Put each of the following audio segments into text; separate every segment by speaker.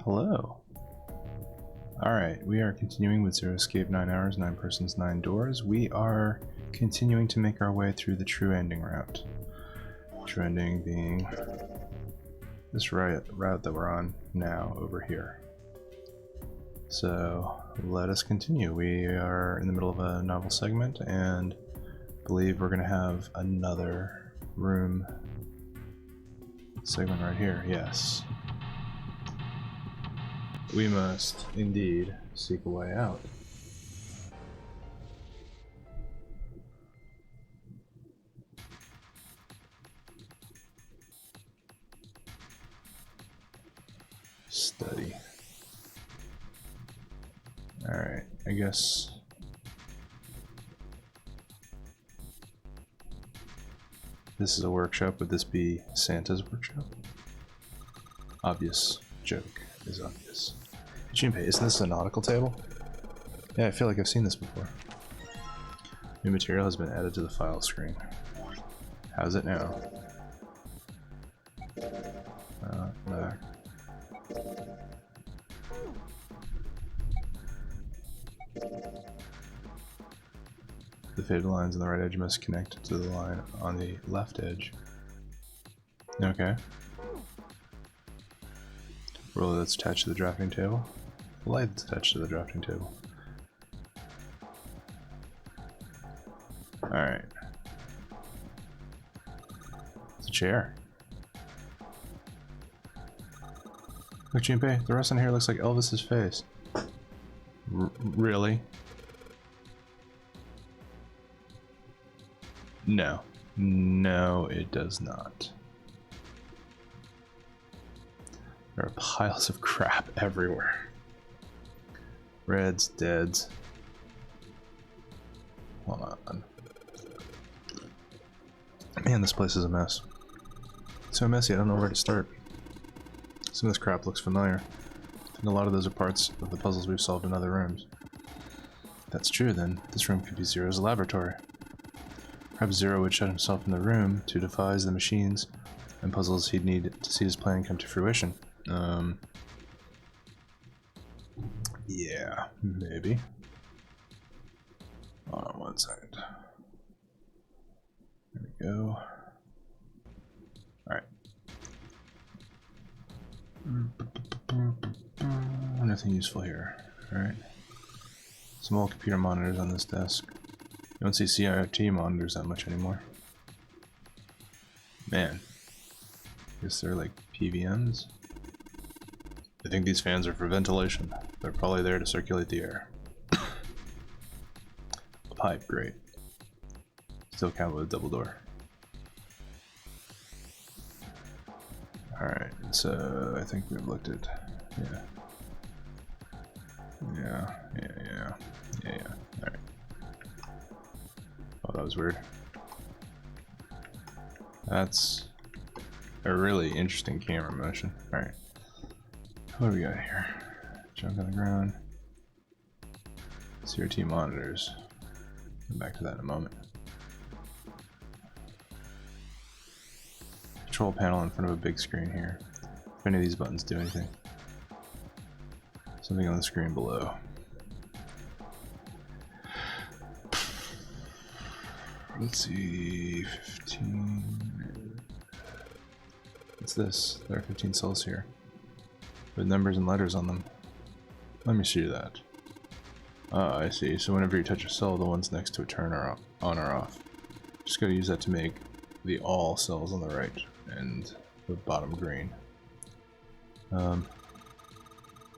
Speaker 1: Hello. Alright, we are continuing with Zero Escape, 9 Hours, 9 Persons, 9 Doors. We are continuing to make our way through the true ending route. True ending being this route that we're on now over here. So let us continue. We are in the middle of a novel segment and believe we're going to have another room segment right here. Yes. We must indeed seek a way out. Study. Alright, I guess. This is a workshop. Would this be Santa's workshop? Obvious joke is obvious. Junpei, isn't this a nautical table? Yeah, I feel like I've seen this before. New material has been added to the file screen. How's it now? Back. The faded lines on the right edge must connect to the line on the left edge. Okay. Roller that's attached to the drafting table. The light that's attached to the drafting table. Alright. It's a chair. Look, Junpei, the rest on here looks like Elvis's face. Really? No. No, it does not. There are piles of crap everywhere. Reds, deads. Hold on. Man, this place is a mess. It's so messy, I don't know where to start. Some of this crap looks familiar. I think a lot of those are parts of the puzzles we've solved in other rooms. If that's true, then this room could be Zero's laboratory. Perhaps Zero would shut himself in the room to devise the machines and puzzles he'd need to see his plan come to fruition. Yeah, maybe. Hold on one second. There we go. Alright. Nothing useful here. Alright. Some old computer monitors on this desk. You don't see CRT monitors that much anymore. Man. Guess they're like PVMs. I think these fans are for ventilation. They're probably there to circulate the air. Pipe, great. Still count with a double door. Alright, so I think we've looked at... Yeah. Alright. Oh, that was weird. That's a really interesting camera motion. Alright. What do we got here? Junk on the ground. CRT monitors. Come back to that in a moment. Control panel in front of a big screen here. If any of these buttons do anything. Something on the screen below. Let's see, 15. What's this? There are 15 cells here, with numbers and letters on them. Let me see that. Ah, I see. So whenever you touch a cell, the ones next to it turn on or off. Just gotta use that to make the all cells on the right and the bottom green.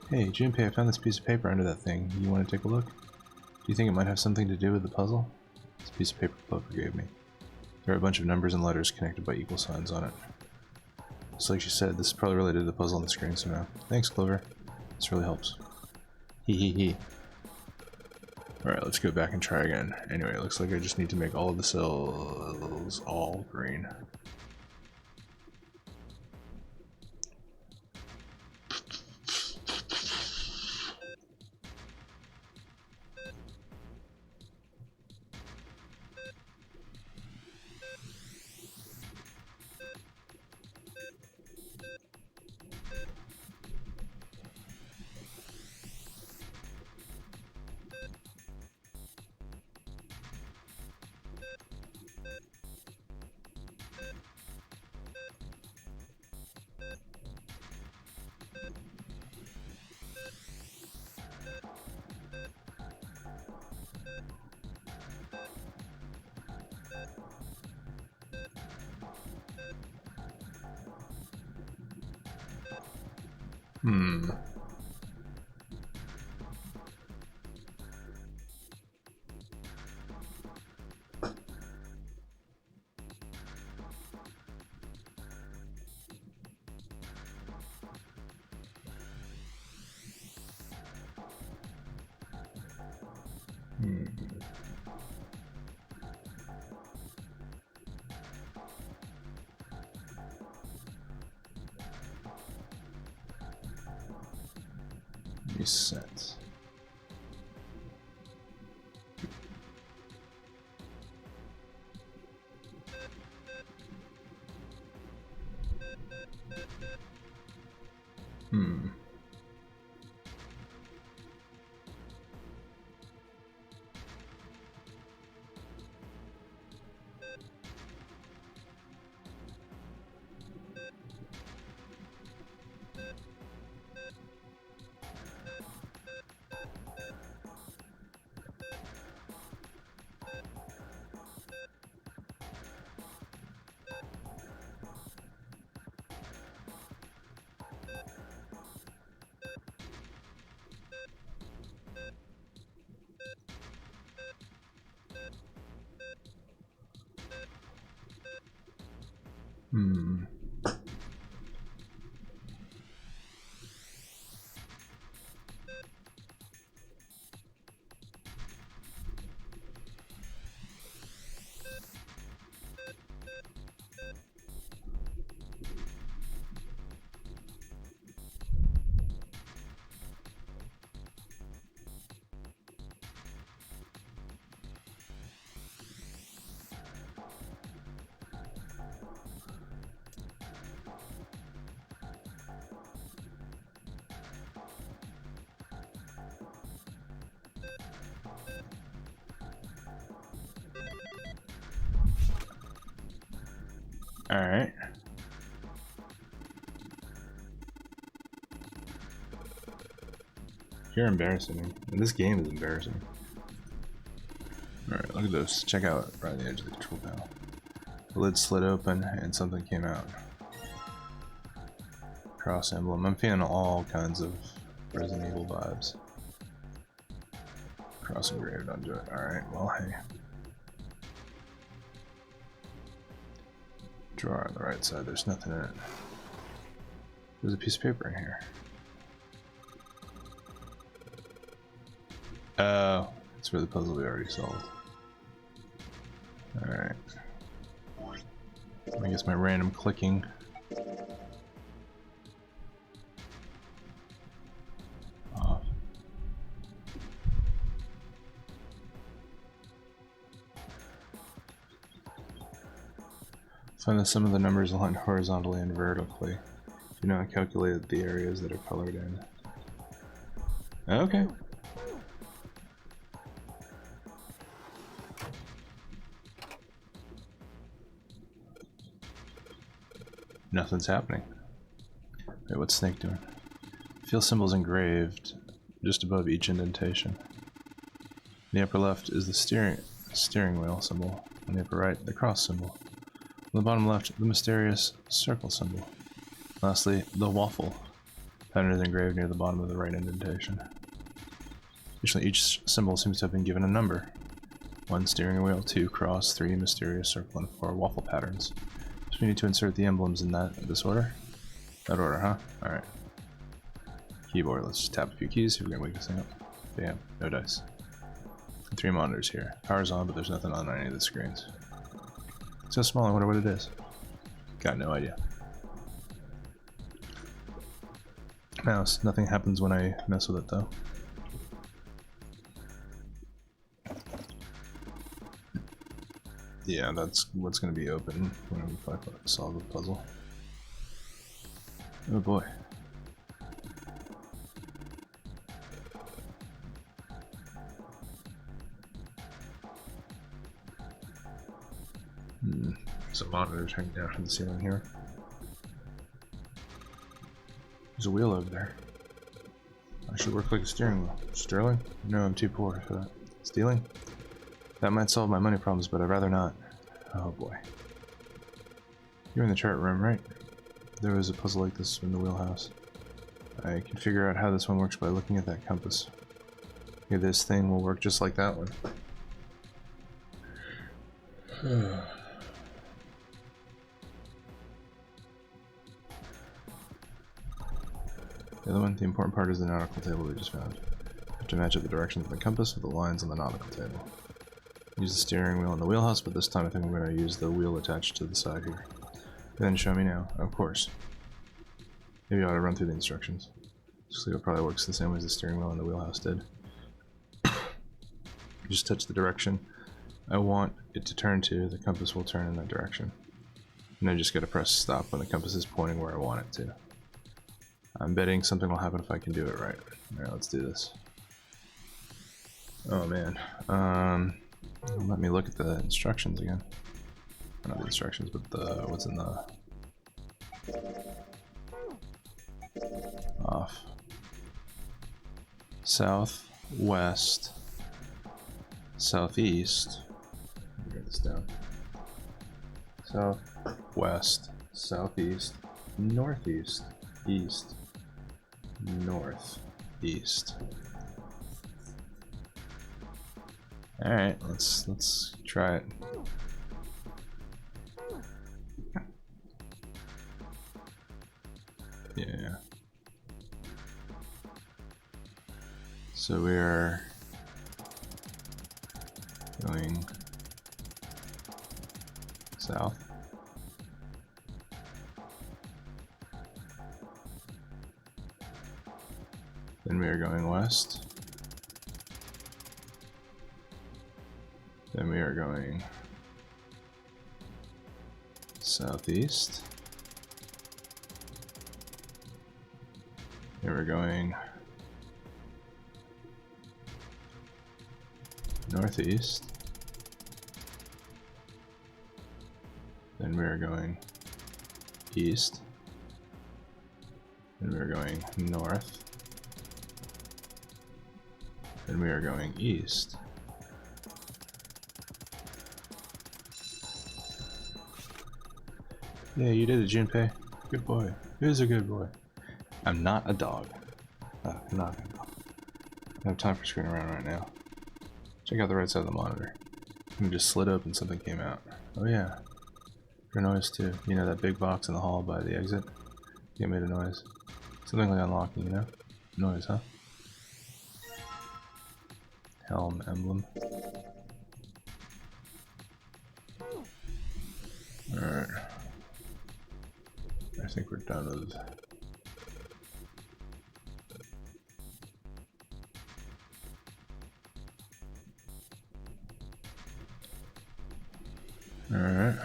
Speaker 1: Hey, Junpei, I found this piece of paper under that thing. You want to take a look? Do you think it might have something to do with the puzzle? It's a piece of paper Clover gave me. There are a bunch of numbers and letters connected by equal signs on it. Just like she said, this is probably related to the puzzle on the screen somehow. Thanks, Clover. This really helps. Hee. Alright, let's go back and try again. Anyway, it looks like I just need to make all of the cells all green. Hmm. Reset. Hmm. Hmm. All right. You're embarrassing. This game is embarrassing. Alright, look at this. Check out right on the edge of the control panel. The lid slid open and something came out. Cross emblem. I'm feeling all kinds of Resident Evil vibes. Cross engraved onto it. Alright, well, hey. Drawer on the right side, there's nothing in it. There's a piece of paper in here. Oh, it's for the puzzle we already solved. Alright. I guess my random clicking. Off. Find the sum of the numbers aligned horizontally and vertically. Do not calculate the areas that are colored in. Okay. Nothing's happening. Wait, what's Snake doing? Feel symbols engraved just above each indentation. In the upper left is the steering wheel symbol. On the upper right, the cross symbol. On the bottom left, the mysterious circle symbol. Lastly, the waffle pattern is engraved near the bottom of the right indentation. Additionally, each symbol seems to have been given a number. 1 steering wheel, 2 cross, 3 mysterious circle, and 4 waffle patterns. So we need to insert the emblems in this order? That order, huh? Alright. Keyboard, let's just tap a few keys, see if we can wake this thing up. Bam, no dice. And 3 monitors here. Power's on, but there's nothing on any of the screens. It's so small, I wonder what it is. Got no idea. Mouse, nothing happens when I mess with it though. Yeah, that's what's going to be open when we solve the puzzle. Oh boy. Some monitors hanging down from the ceiling here. There's a wheel over there. Actually works like a steering wheel. Sterling? No, I'm too poor for that. Stealing? That might solve my money problems, but I'd rather not. Oh boy. You're in the chart room, right? There was a puzzle like this in the wheelhouse. I can figure out how this one works by looking at that compass. Okay, this thing will work just like that one. The other one, the important part is the nautical table we just found. You have to match up the directions of the compass with the lines on the nautical table. Use the steering wheel and the wheelhouse, but this time I think I'm going to use the wheel attached to the side here. Then show me now, of course. Maybe I ought to run through the instructions. So it probably works the same way as the steering wheel and the wheelhouse did. Just touch the direction I want it to turn to, the compass will turn in that direction. And I just gotta press stop when the compass is pointing where I want it to. I'm betting something will happen if I can do it right. Alright, let's do this. Oh man. Let me look at the instructions again. Or not the instructions, but the what's in the off. South, west, southeast. Let me write this down. South, west, southeast, northeast, east, north, east. All right, let's try it. Yeah. So we are going south. Then we are going west. Then we are going southeast. Then we're going northeast. Then we are going east. Then we are going north. Then we are going east. Yeah, you did it, Junpei. Good boy. Who's a good boy? I'm not a dog. I'm not. I don't have time for screwing around right now. Check out the right side of the monitor. It just slid open, something came out. Oh yeah. For noise too. You know that big box in the hall by the exit? It made a noise. Something like unlocking, you know? Noise, huh? Helm emblem. Alright. I think we're done with... Alright.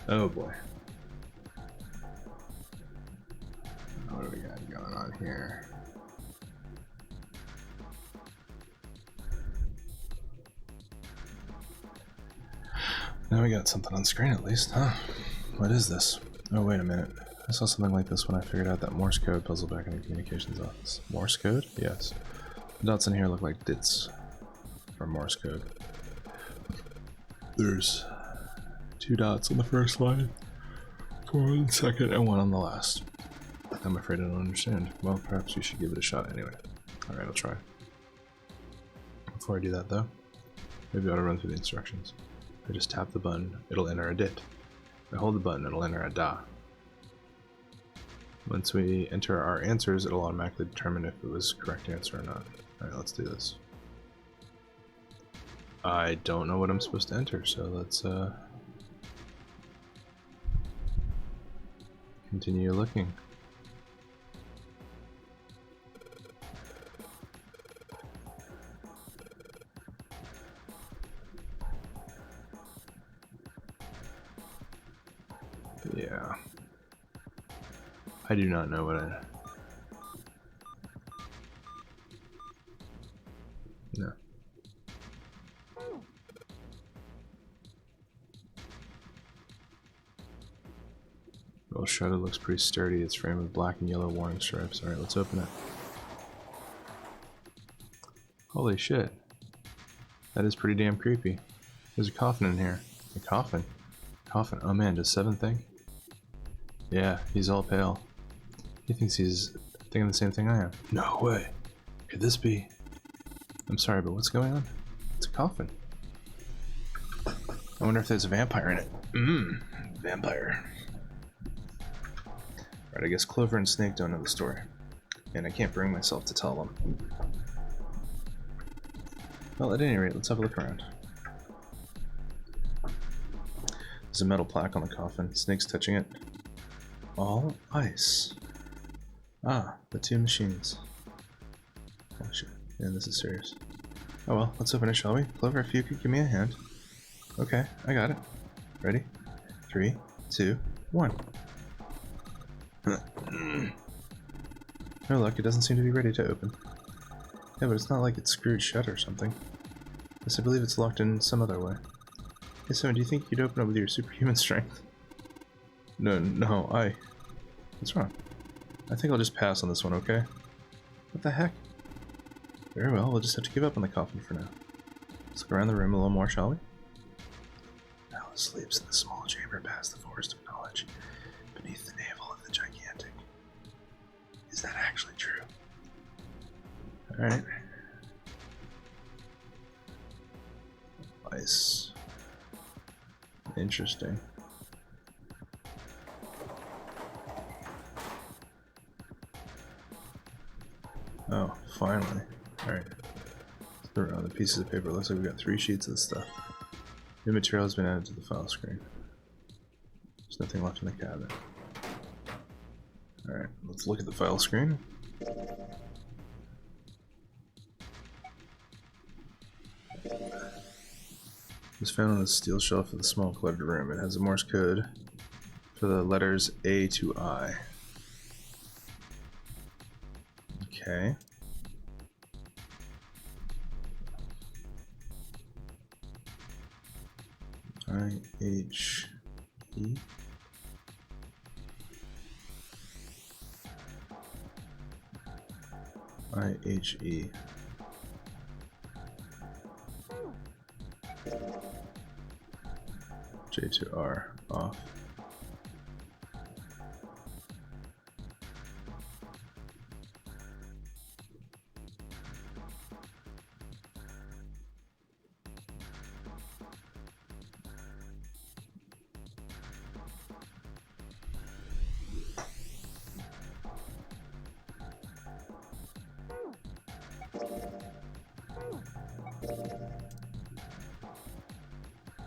Speaker 1: Oh boy. What do we got going on here? Now we got something on screen at least, huh? What is this? Oh, wait a minute. I saw something like this when I figured out that Morse code puzzle back in the communications office. Morse code? Yes. The dots in here look like dits for Morse code. There's 2 dots on the first line, 4 on the second, and 1 on the last. I'm afraid I don't understand. Well, perhaps you should give it a shot anyway. Alright, I'll try. Before I do that though, maybe I ought to run through the instructions. If I just tap the button, it'll enter a dit. If I hold the button, it'll enter a da. Once we enter our answers, it'll automatically determine if it was the correct answer or not. Alright, let's do this. I don't know what I'm supposed to enter, so let's continue looking. Yeah. I do not know what I... No. Well, shrouded looks pretty sturdy. It's framed with black and yellow warning stripes. Alright, let's open it. Holy shit. That is pretty damn creepy. There's a coffin in here. A coffin? Coffin? Oh man, does 7 think? Yeah, he's all pale. He thinks he's thinking the same thing I am. No way. Could this be? I'm sorry, but what's going on? It's a coffin. I wonder if there's a vampire in it. Vampire. Right, I guess Clover and Snake don't know the story. And I can't bring myself to tell them. Well, at any rate, let's have a look around. There's a metal plaque on the coffin. Snake's touching it. All ice. Ah, the 2 machines. Oh shit. Yeah, this is serious. Oh well, let's open it, shall we? Clover, if you could give me a hand. Okay, I got it. Ready? 3, 2, 1. No luck, it doesn't seem to be ready to open. Yeah, but it's not like it's screwed shut or something. Yes, I believe it's locked in some other way. Hey, Simon, do you think you'd open it with your superhuman strength? No, What's wrong? I think I'll just pass on this one, okay? What the heck? Very well, we'll just have to give up on the coffin for now. Let's look around the room a little more, shall we? Alice sleeps in the small chamber past the forest of knowledge, beneath the navel of the gigantic. Is that actually true? Alright. Ice. Interesting. Oh, finally. Alright. Throw around the pieces of paper. Looks like we've got 3 sheets of this stuff. New material has been added to the file screen. There's nothing left in the cabinet. Alright, let's look at the file screen. It was found on the steel shelf of the small cluttered room. It has a Morse code for the letters A to I. Okay. I-H-E. I-H-E. J to R. Off.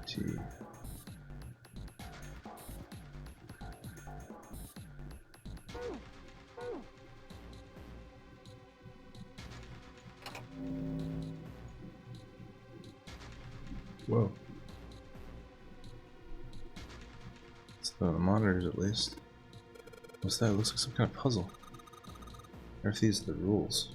Speaker 1: T. Whoa. It's the monitors at least. What's that? It looks like some kind of puzzle. Or if these are the rules.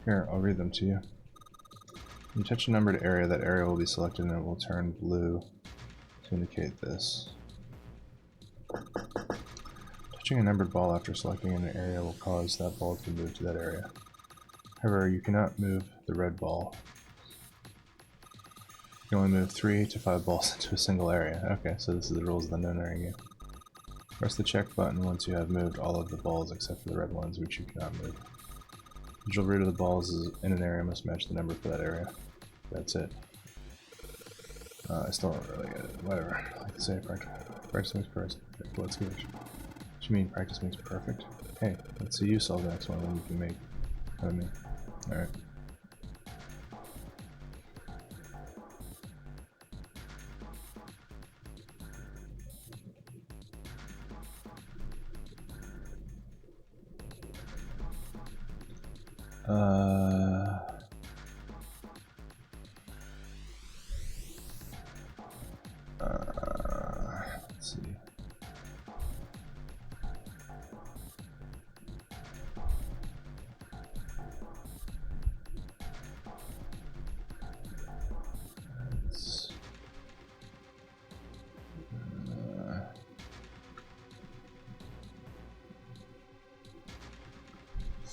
Speaker 1: Here, I'll read them to you. When you touch a numbered area, that area will be selected and it will turn blue to indicate this. Touching a numbered ball after selecting an area will cause that ball to move to that area. However, you cannot move the red ball. You can only move 3 to 5 balls into a single area. Okay, so this is the rules of the Nonary Game. Press the check button once you have moved all of the balls except for the red ones, which you cannot move. The visual root of the balls is in an area must match the number for that area. That's it. I still don't really get it. Whatever. Like I say, practice makes perfect. Let's go. What do you mean practice makes perfect? Hey, let's see you solve the next one, then you can make fun of me. Alright. Let's see.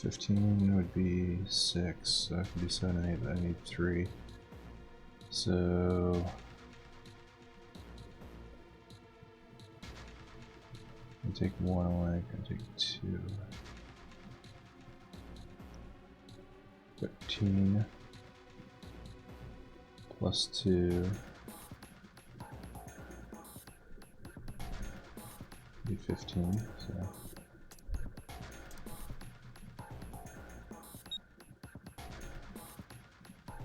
Speaker 1: 15 would be 6, so I can do 7 and 8, but I need 3. So I take 1 away, I take 2. 13 plus 2 be 15, so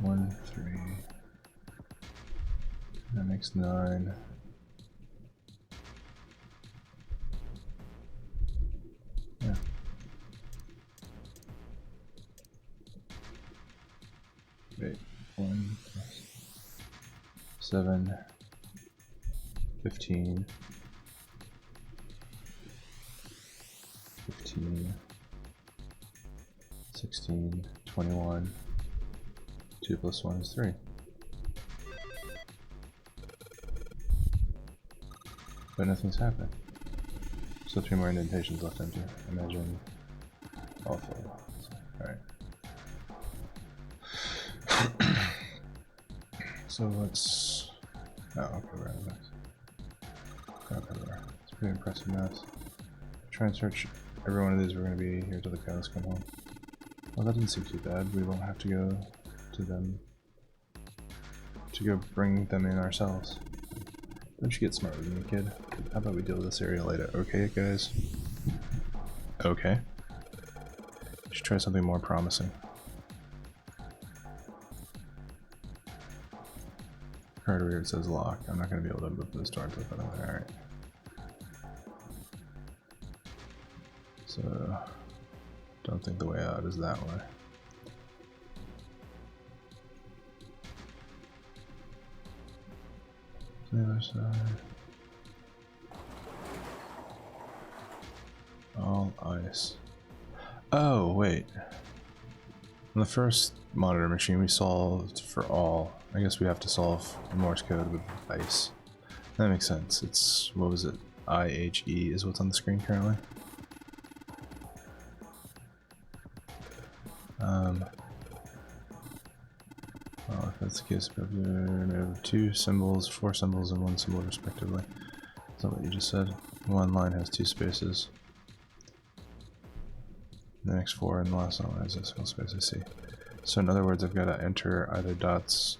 Speaker 1: 1, 3. That makes 9. Yeah. Wait, 1 plus 7, 15, 15, 16, 21, 2 plus 1 is 3. But nothing's happened. So 3 more indentations left empty. Imagine all full. Alright. So let's... Oh, okay, we're out of this. Okay, there. It's pretty impressive math. Try and search every one of these. We're going to be here till the cows come home. Well, that didn't seem too bad. We won't have to go to them to go bring them in ourselves. Don't you get smarter than me, kid? How about we deal with this area later? Okay, guys? Okay. Should try something more promising. Right over here it says lock. I'm not going to be able to move this door until I put it there. Alright. So, don't think the way out is that way. The other side. All ice. Oh, wait. On the first monitor machine we solved for all. I guess we have to solve Morse code with ice. That makes sense. It's, what was it? IHE is what's on the screen currently. Well, if that's the case, we have 2 symbols, 4 symbols, and 1 symbol respectively. Is that what you just said? One line has 2 spaces. The next 4 and the last one has a single space, I see. So in other words, I've got to enter either dots,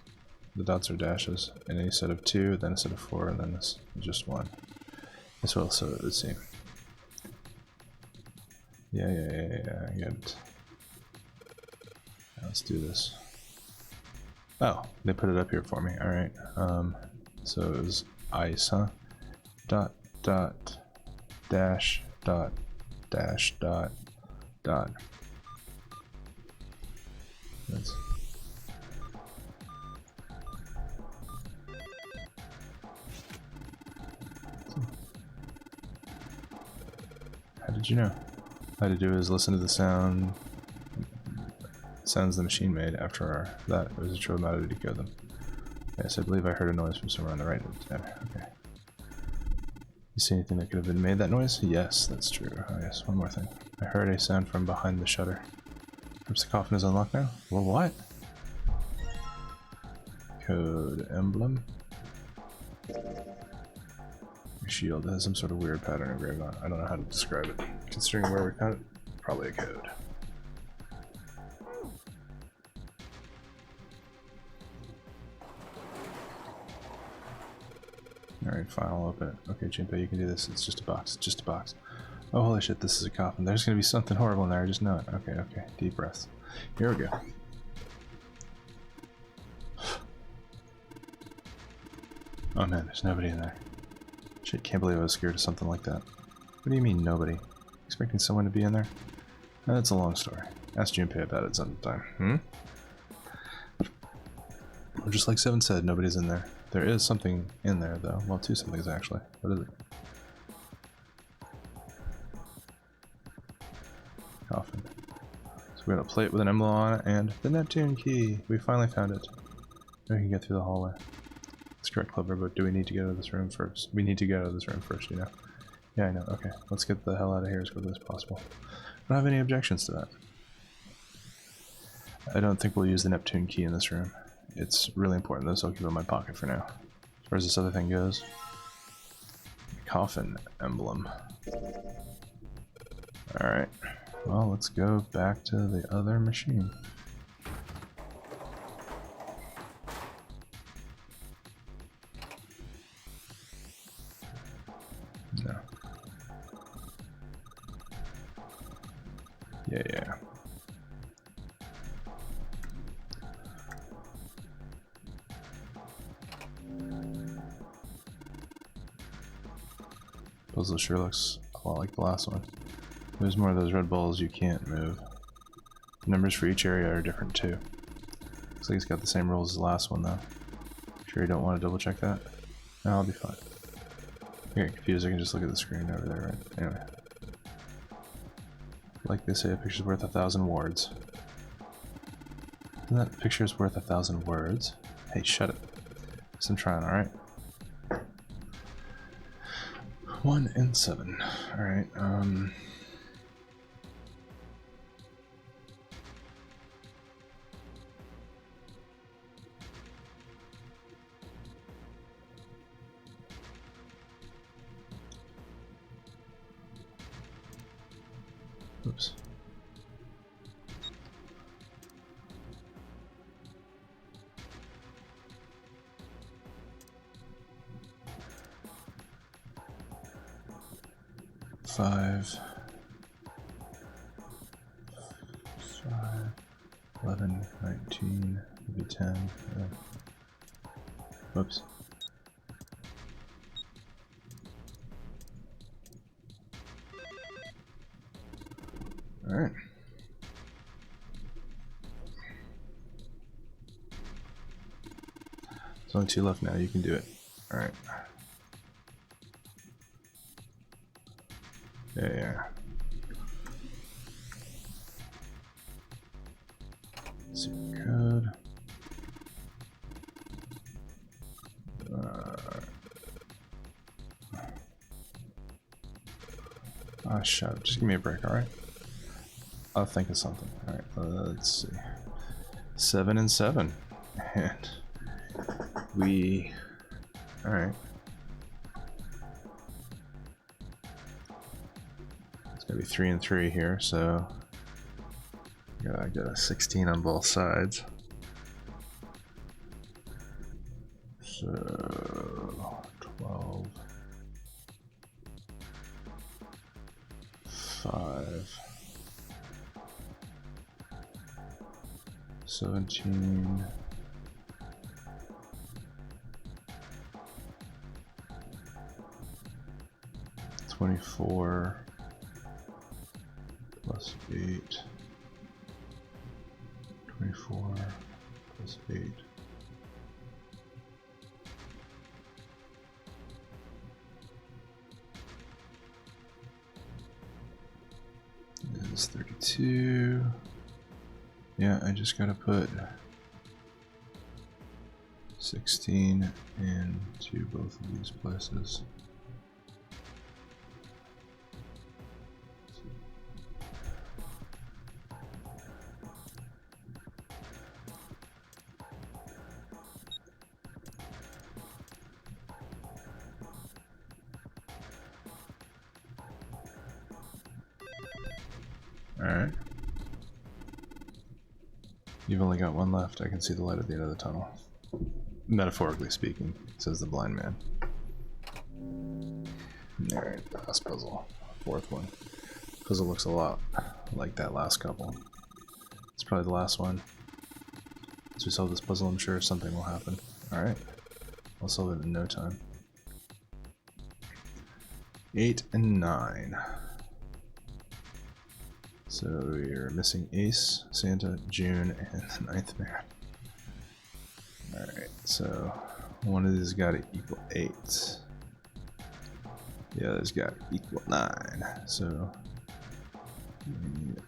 Speaker 1: the dots or dashes, in a set of 2, then a set of 4, and then this just 1. As well, so it would seem. Yeah, I get it. Now let's do this. Oh, they put it up here for me, alright. So it was ice, huh? Dot, dot, dash, dot, dash, dot, dot. That's... How did you know? All I had to do is listen to the sounds the machine made. After that, it was a true matter to decode them. Yes, I believe I heard a noise from somewhere on the right. Okay. You see anything that could have been made that noise? Yes, that's true. Oh yes, one more thing. I heard a sound from behind the shutter. Perhaps the coffin is unlocked now? Well, what? Code emblem. Your shield has some sort of weird pattern engraved on it. I don't know how to describe it. Considering where we found it, probably a code. Alright, fine, I'll open it. Okay, Jinpei, you can do this. It's just a box. It's just a box. Oh, holy shit, this is a coffin. There's gonna be something horrible in there, I just know it. Okay. Deep breaths. Here we go. Oh man, there's nobody in there. Shit, can't believe I was scared of something like that. What do you mean, nobody? Expecting someone to be in there? That's a long story. Ask Junpei about it sometime. Or just like Seven said, nobody's in there. There is something in there, though. Well, 2 somethings, actually. What is it? Coffin. So we got a plate with an emblem on it, and the Neptune key! We finally found it. Now we can get through the hallway. That's correct, Clever, but do we need to get out of this room first? We need to get out of this room first, you know? Yeah, I know. Okay, let's get the hell out of here as quickly as possible. I don't have any objections to that. I don't think we'll use the Neptune key in this room. It's really important though, so I'll keep it in my pocket for now. As far as this other thing goes, coffin emblem. Alright, well, let's go back to the other machine. No. Yeah. Puzzle sure looks a lot like the last one. There's more of those red balls you can't move. The numbers for each area are different too. Looks like it's got the same rules as the last one though. Sure you don't want to double check that? No, I'll be fine. If I get confused, I can just look at the screen over there, right? Anyway. Like they say, a picture's worth 1,000 words. Isn't that picture's worth 1,000 words? Hey, shut it. I'm trying, alright? 1 and 7. Alright, oops. Five, 11, 19, maybe 10. Whoops. Alright. There's only 2 left now, you can do it. Alright. Yeah. Secret code. Ah, shut up. Just give me a break, alright? I'll think of something. Alright, let's see. 7 and 7. And we... Alright. It's gonna be 3 and 3 here, so... I got a 16 on both sides. So... 12... 5... 17... 24 plus 8. 24 plus 8. Is 32. Yeah, I just gotta put 16 into both of these places. Alright. You've only got 1 left. I can see the light at the end of the tunnel. Metaphorically speaking, says the blind man. Alright, last puzzle. 4th one. Puzzle looks a lot like that last couple. It's probably the last one. As we solve this puzzle, I'm sure something will happen. Alright. I'll solve it in no time. 8 and 9. So we're missing Ace, Santa, June, and the 9th man. Alright, so one of these got to equal 8. The other's got to equal 9. So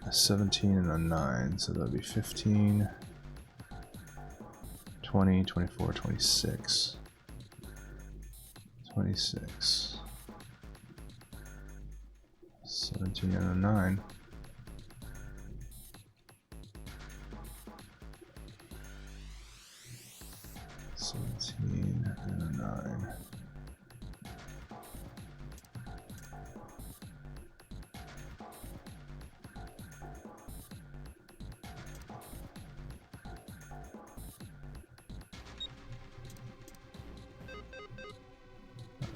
Speaker 1: a 17 and a 9, so that'll be 15, 20, 24, 26. 26. 17 and a 9.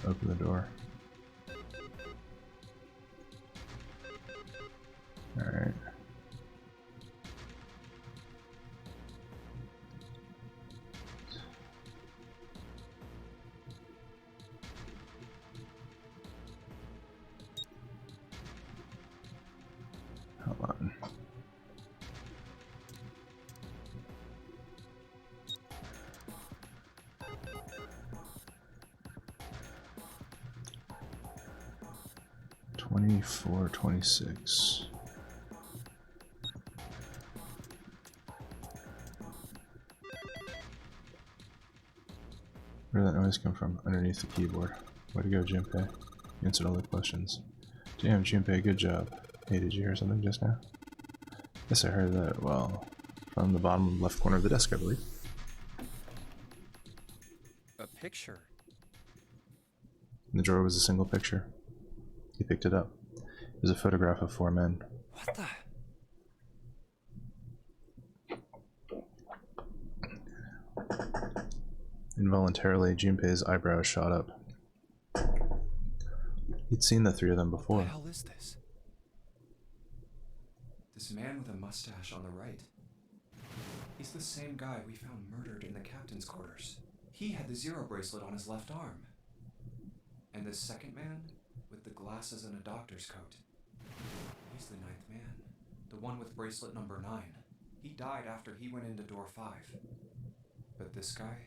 Speaker 1: Open the door. Alright. Hold on. $24, $26. Where did that noise come from? Underneath the keyboard. Way to go, Junpei. You answered all the questions. Damn, Junpei, good job. Hey, did you hear something just now? Yes, I heard that, well, from the bottom left corner of the desk, I believe.
Speaker 2: A picture?
Speaker 1: In the drawer was a single picture. He picked it up. It was a photograph of 4 men.
Speaker 2: What the?
Speaker 1: Involuntarily, Junpei's eyebrows shot up. He'd seen the 3 of them before.
Speaker 2: What the hell is this? This man with a mustache on the right. He's the same guy we found murdered in the captain's quarters. He had the zero bracelet on his left arm. And this second man with the glasses and a doctor's coat. He's the 9th man. The one with bracelet number 9. He died after he went into door 5. But this guy,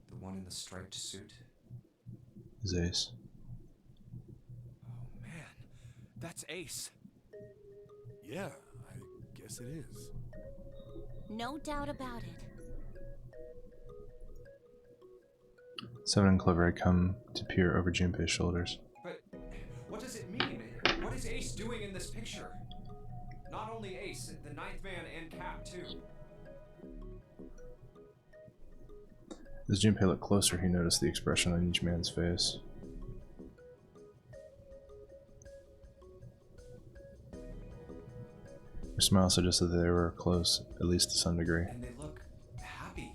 Speaker 2: the one in the striped suit,
Speaker 1: Is Ace.
Speaker 2: oh man, that's Ace.
Speaker 3: Yeah, I guess it is.
Speaker 4: No doubt about it.
Speaker 1: 7 and Clover had come to peer over Junpei's shoulders.
Speaker 2: But what does it mean? What is Ace doing in this picture? Not only Ace, the 9th man and Cap too.
Speaker 1: As Junpei looked closer, he noticed the expression on each man's face. Their smile suggested that they were close, at least to some degree.
Speaker 2: And they look happy,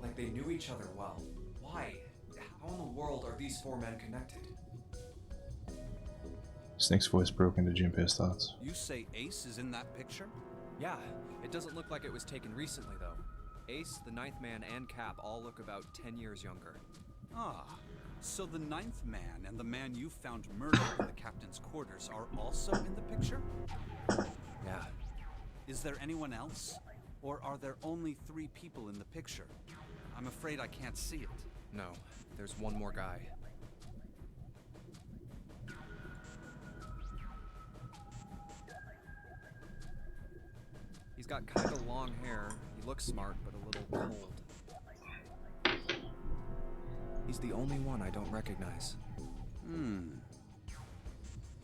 Speaker 2: like they knew each other well. Why? How in the world are these 4 men connected?
Speaker 1: Snake's voice broke into Junpei's thoughts.
Speaker 5: You say Ace is in that picture?
Speaker 2: Yeah, it doesn't look like it was taken recently though. Ace, the 9th man, and Cap all look about 10 years younger.
Speaker 5: Ah, so the 9th man and the man you found murdered in the captain's quarters are also in the picture?
Speaker 2: Yeah.
Speaker 5: Is there anyone else? Or are there only 3 people in the picture? I'm afraid I can't see it.
Speaker 2: No, there's one more guy. He's got kind of long hair. He looks smart, but a little cold. He's the only one I don't recognize.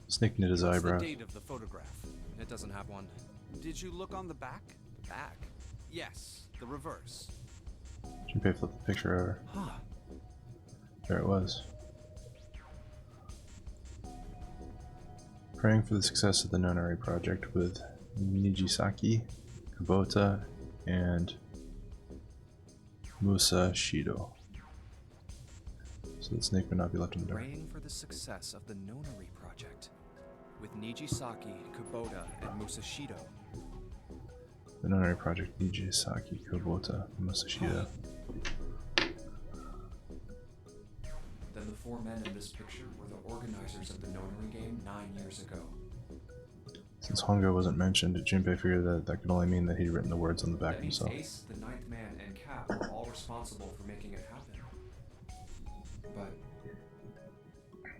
Speaker 1: Snake knit his
Speaker 5: What's
Speaker 1: eyebrows.
Speaker 5: the date of the photograph?
Speaker 2: It doesn't have one.
Speaker 5: Did you look on the back?
Speaker 2: The back?
Speaker 5: Yes, the reverse.
Speaker 1: Junpei flipped the picture over.
Speaker 2: Huh.
Speaker 1: There it was. Praying for the success of the Nonary project with Nijisaki, Kubota, and Musa Shido. So that Snake would not be left in the dark.
Speaker 2: Praying for the success of the Nonary project with Nijisaki, Kubota, and Musashido.
Speaker 1: The Nonary project, Nijisaki, Kubota, and Musa Shido.
Speaker 2: Then the 4 men in this picture were the organizers of the Nonary Game 9 years ago.
Speaker 1: Since Hongo wasn't mentioned, Junpei figured that that could only mean that he'd written the words on the back
Speaker 2: That means
Speaker 1: himself.
Speaker 2: Ace, the 9th man, and Cap were all responsible for making it happen. But I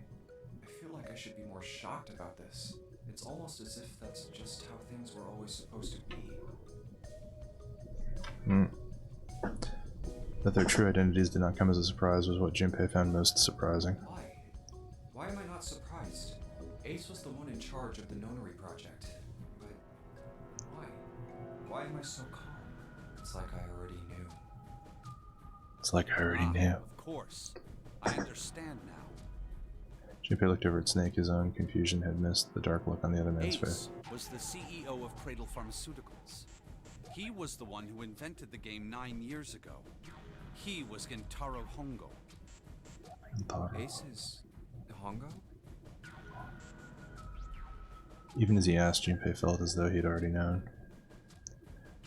Speaker 2: feel like I should be more shocked about this. It's almost as if that's just how things were always supposed to be.
Speaker 1: That their true identities did not come as a surprise was what Junpei found most surprising.
Speaker 2: Why? Why am I not surprised? Ace was the one in charge of the Nonary project. But why? Why am I so calm? It's like I already knew.
Speaker 1: It's like I already knew.
Speaker 5: Of course. I understand now.
Speaker 1: Junpei looked over at Snake. His own confusion had missed the dark look on the other man's face.
Speaker 5: Ace was the CEO of Cradle Pharmaceuticals. He was the one who invented the game 9 years ago. He was Gentaro Hongo.
Speaker 1: Taro.
Speaker 2: Ace is Hongo?
Speaker 1: Even as he asked, Junpei felt as though he had already known.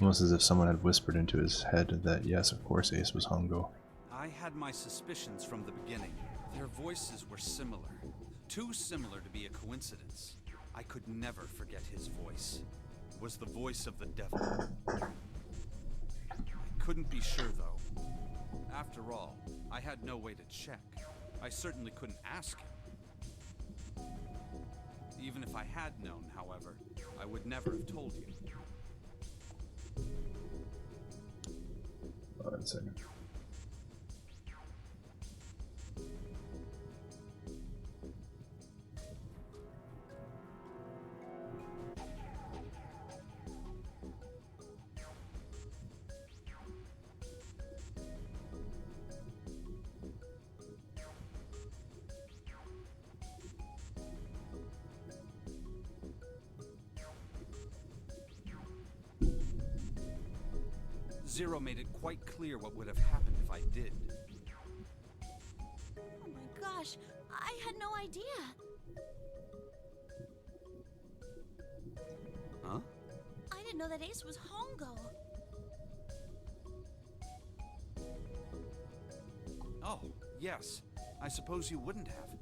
Speaker 1: Almost as if someone had whispered into his head that yes, of course Ace was Hongo.
Speaker 5: I had my suspicions from the beginning. Their voices were similar. Too similar to be a coincidence. I could never forget his voice. It was the voice of the devil. I couldn't be sure, though. After all, I had no way to check. I certainly couldn't ask him. Even if I had known, however, I would never have told you.
Speaker 1: Oh, that's it.
Speaker 5: Zero made it quite clear what would have happened if I did.
Speaker 4: Oh my gosh, I had no idea.
Speaker 5: Huh?
Speaker 4: I didn't know that Ace was Hongo.
Speaker 5: Oh, yes. I suppose you wouldn't have.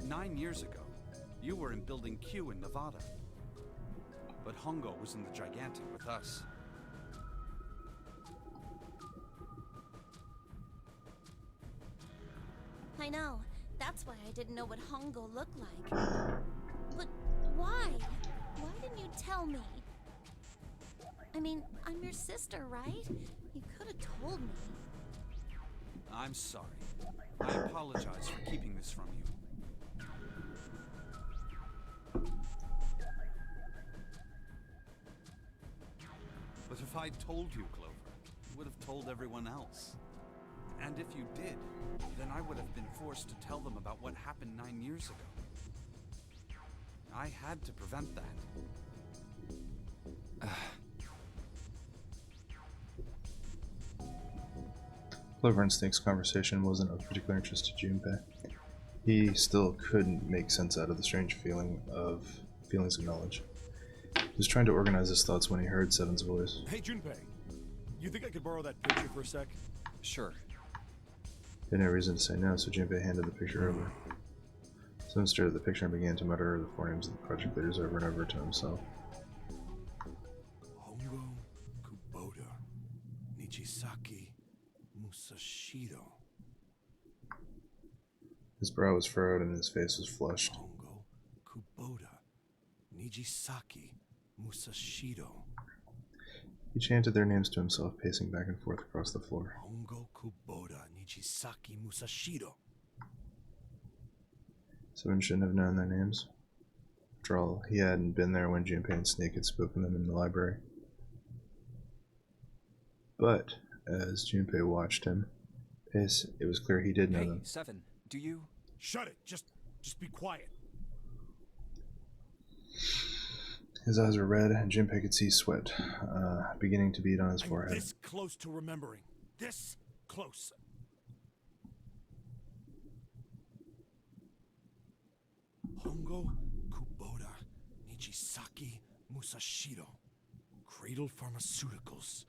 Speaker 5: 9 years ago, you were in Building Q in Nevada. But Hongo was in the Gigantic with us.
Speaker 4: I know. That's why I didn't know what Hongo looked like. But why? Why didn't you tell me? I mean, I'm your sister, right? You could have told me.
Speaker 5: I'm sorry. I apologize for keeping this from you. But if I'd told you, Clover, you would have told everyone else. And if you did, then I would have been forced to tell them about what happened 9 years ago. I had to prevent that.
Speaker 1: Clover and Snake's conversation wasn't of particular interest to Junpei. He still couldn't make sense out of the strange feelings of knowledge. He was trying to organize his thoughts when he heard Seven's voice.
Speaker 3: Hey, Junpei. You think I could borrow that picture for a sec?
Speaker 2: Sure.
Speaker 1: He had no reason to say no, so Junpei handed the picture over. Seven stared at the picture and began to mutter the forenames of the project leaders over and over to himself.
Speaker 3: Hongo, Kubota, Nijisaki, Musashido.
Speaker 1: His brow was furrowed and his face was flushed.
Speaker 3: Hongo, Kubota, Nijisaki, Musashido.
Speaker 1: He chanted their names to himself, pacing back and forth across the floor.
Speaker 3: Hongo, Kubota, Nijisaki, Musashido.
Speaker 1: Seven shouldn't have known their names. After all, he hadn't been there when Junpei and Snake had spoken them in the library. But, as Junpei watched him, it was clear he did know them.
Speaker 2: Seven, do you...
Speaker 3: Shut it! Just be quiet.
Speaker 1: His eyes were red, and Junpei could see sweat beginning to bead on his forehead.
Speaker 3: I'm this close to remembering. This close. Hongo, Kubota, Nijisaki, Musashido. Cradle Pharmaceuticals.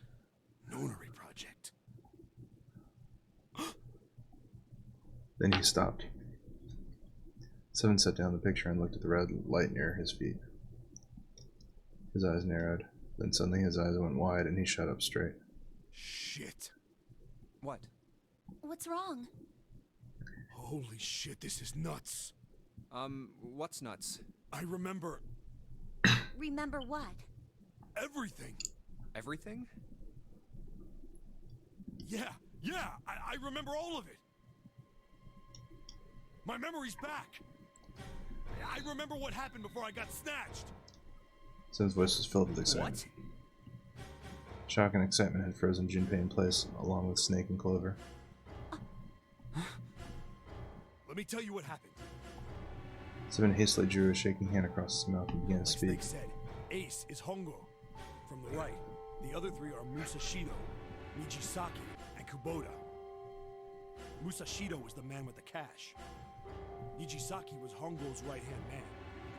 Speaker 3: Nonary Project.
Speaker 1: Then he stopped. Seven set down the picture and looked at the red light near his feet. His eyes narrowed. Then suddenly his eyes went wide and he shot up straight.
Speaker 3: Shit.
Speaker 2: What?
Speaker 4: What's wrong?
Speaker 3: Holy shit, this is nuts.
Speaker 2: What's nuts?
Speaker 3: I remember
Speaker 4: Remember what?
Speaker 3: everything.
Speaker 2: Everything?
Speaker 3: Yeah, I remember all of it. My memory's back. I remember what happened before I got snatched.
Speaker 1: Seven's voice was filled with excitement. Shock and excitement had frozen Junpei in place, along with Snake and Clover.
Speaker 3: Let me tell you what happened.
Speaker 1: Seven hastily drew a shaking hand across his mouth and began to
Speaker 3: Like
Speaker 1: speak.
Speaker 3: Snake said, Ace is Hongo. From the right, the other three are Musashido, Nijisaki, and Kubota. Musashido was the man with the cash. Nijisaki was Hongo's right-hand man,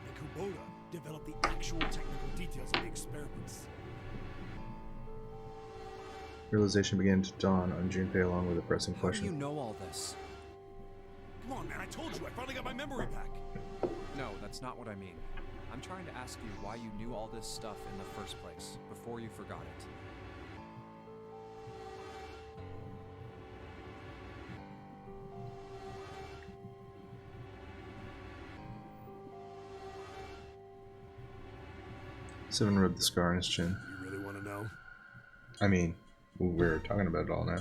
Speaker 3: and Kubota developed the actual technical details of the experiments.
Speaker 1: Realization began to dawn on Junpei along with a pressing
Speaker 2: How do
Speaker 1: question.
Speaker 2: you know all this?
Speaker 3: Come on, man, I told you, I finally got my memory back.
Speaker 2: No, that's not what I mean. I'm trying to ask you why you knew all this stuff in the first place, before you forgot it.
Speaker 1: Seven rubbed the scar on his chin.
Speaker 3: You really want to know?
Speaker 1: I mean, we're talking about it all now.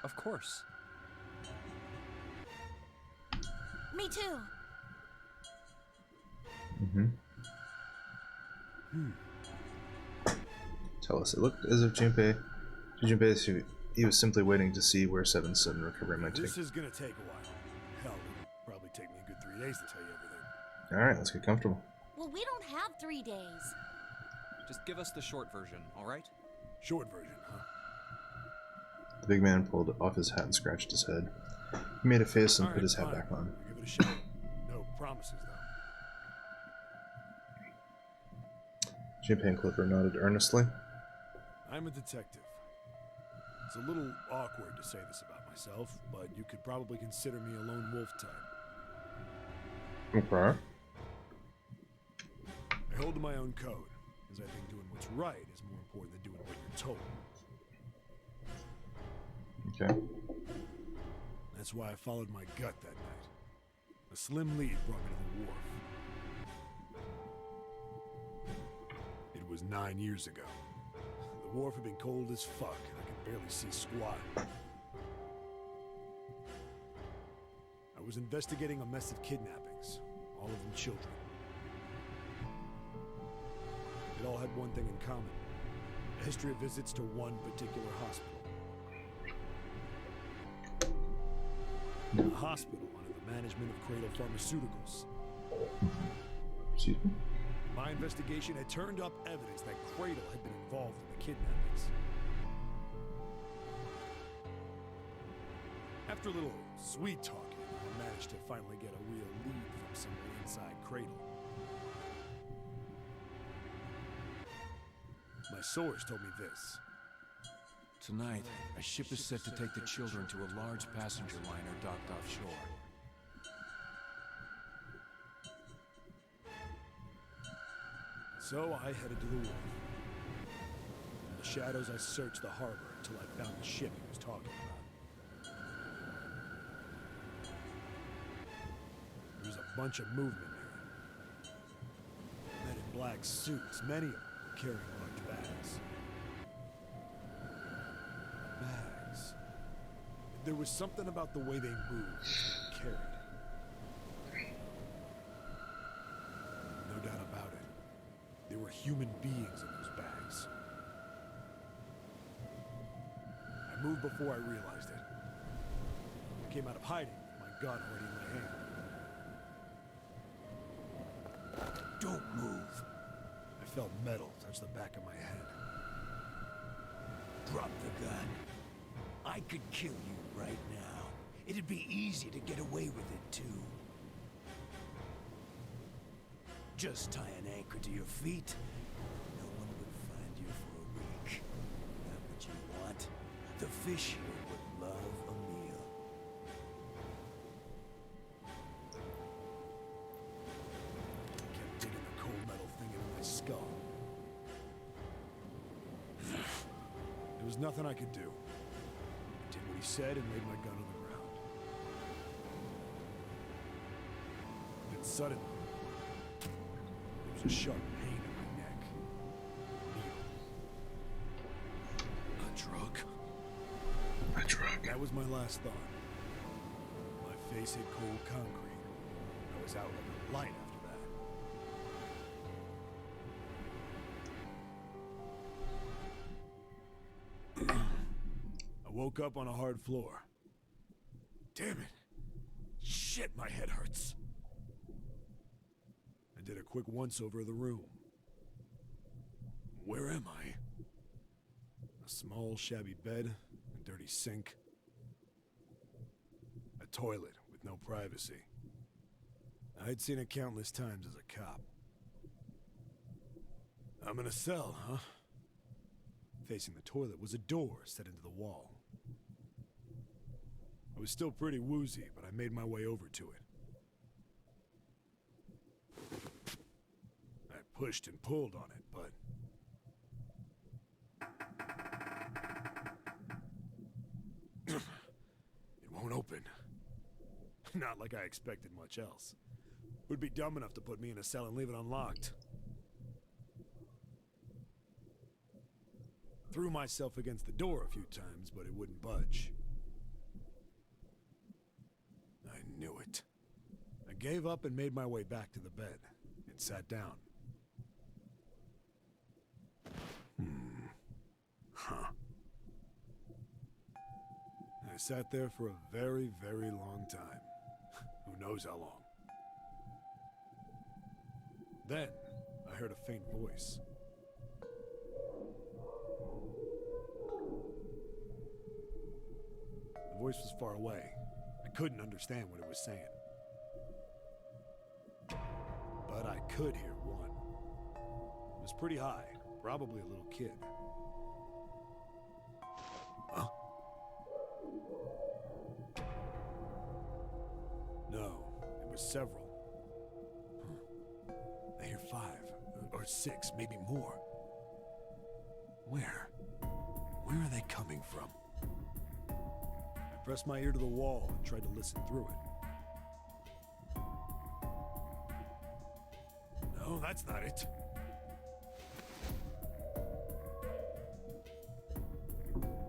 Speaker 2: Of course.
Speaker 4: Me too.
Speaker 1: Tell us. It looked as if he was simply waiting to see where Seven's sudden recovery might take.
Speaker 3: This is gonna take a while. Hell, it'll probably take me a good 3 days to tell you everything.
Speaker 1: Alright, let's get comfortable.
Speaker 4: Well, we don't have 3 days.
Speaker 2: Just give us the short version, alright?
Speaker 3: Short version, huh?
Speaker 1: The big man pulled off his hat and scratched his head. He made a face and
Speaker 3: All
Speaker 1: put
Speaker 3: right,
Speaker 1: his hat
Speaker 3: fine.
Speaker 1: back on.
Speaker 3: I'll give it a shot. No promises, though.
Speaker 1: Junpei and Clifford nodded earnestly.
Speaker 3: I'm a detective. It's a little awkward to say this about myself, but you could probably consider me a lone wolf type.
Speaker 1: Okay.
Speaker 3: I hold to my own code, because I think doing what's right is more important than doing what you're told.
Speaker 1: Okay.
Speaker 3: That's why I followed my gut that night. A slim lead brought me to the wharf. It was 9 years ago. The wharf had been cold as fuck, and I could barely see squat. I was investigating a mess of kidnappings, all of them children. It all had one thing in common: a history of visits to one particular hospital. A hospital under the management of Cradle Pharmaceuticals.
Speaker 1: Excuse me?
Speaker 3: My investigation had turned up evidence that Cradle had been involved in the kidnappings. After a little sweet talking, I managed to finally get a real lead from someone inside Cradle. My source told me this.
Speaker 6: Tonight, a ship is set to take the children to a large passenger liner docked offshore.
Speaker 3: So I headed to the wharf. In the shadows, I searched the harbor until I found the ship he was talking about. There was a bunch of movement here. Men in black suits, many of them carrying large bags. Bags. There was something about the way they moved and carried. No doubt about it. There were human beings in those bags. I moved before I realized it. I came out of hiding with my gun already in my hand.
Speaker 6: Don't move.
Speaker 3: I felt metal touch the back of my head.
Speaker 6: Drop the gun. I could kill you right now. It'd be easy to get away with it, too. Just tie an anchor to your feet. No one would find you for a week. Not what you want. The fish here would love a meal.
Speaker 3: I kept digging the cold metal thing into my skull. There was nothing I could do. I did what he said and laid my gun on the ground. Then suddenly, there was a sharp pain in my neck. Needle.
Speaker 6: A drug?
Speaker 1: A drug.
Speaker 3: That was my last thought. My face hit cold concrete. I was out like a light after that. I woke up on a hard floor. Damn it. Shit, my head hurts. I did a quick once-over of the room. Where am I? small, shabby bed, a dirty sink, a toilet with no privacy. I'd seen it countless times as a cop. I'm in a cell, huh? Facing the toilet was a door set into the wall. I was still pretty woozy, but I made my way over to it. I pushed and pulled on it, but... it won't open. Not like I expected much else. Would be dumb enough to put me in a cell and leave it unlocked. Threw myself against the door a few times, but it wouldn't budge. I knew it. I gave up and made my way back to the bed and sat down. Huh. I sat there for a very, very long time. Who knows how long. Then, I heard a faint voice. The voice was far away. I couldn't understand what it was saying. But I could hear one. It was pretty high, probably a little kid. Huh? No, it was several. I hear 5, or 6, maybe more. Where? Where are they coming from? I pressed my ear to the wall and tried to listen through it. No, that's not it.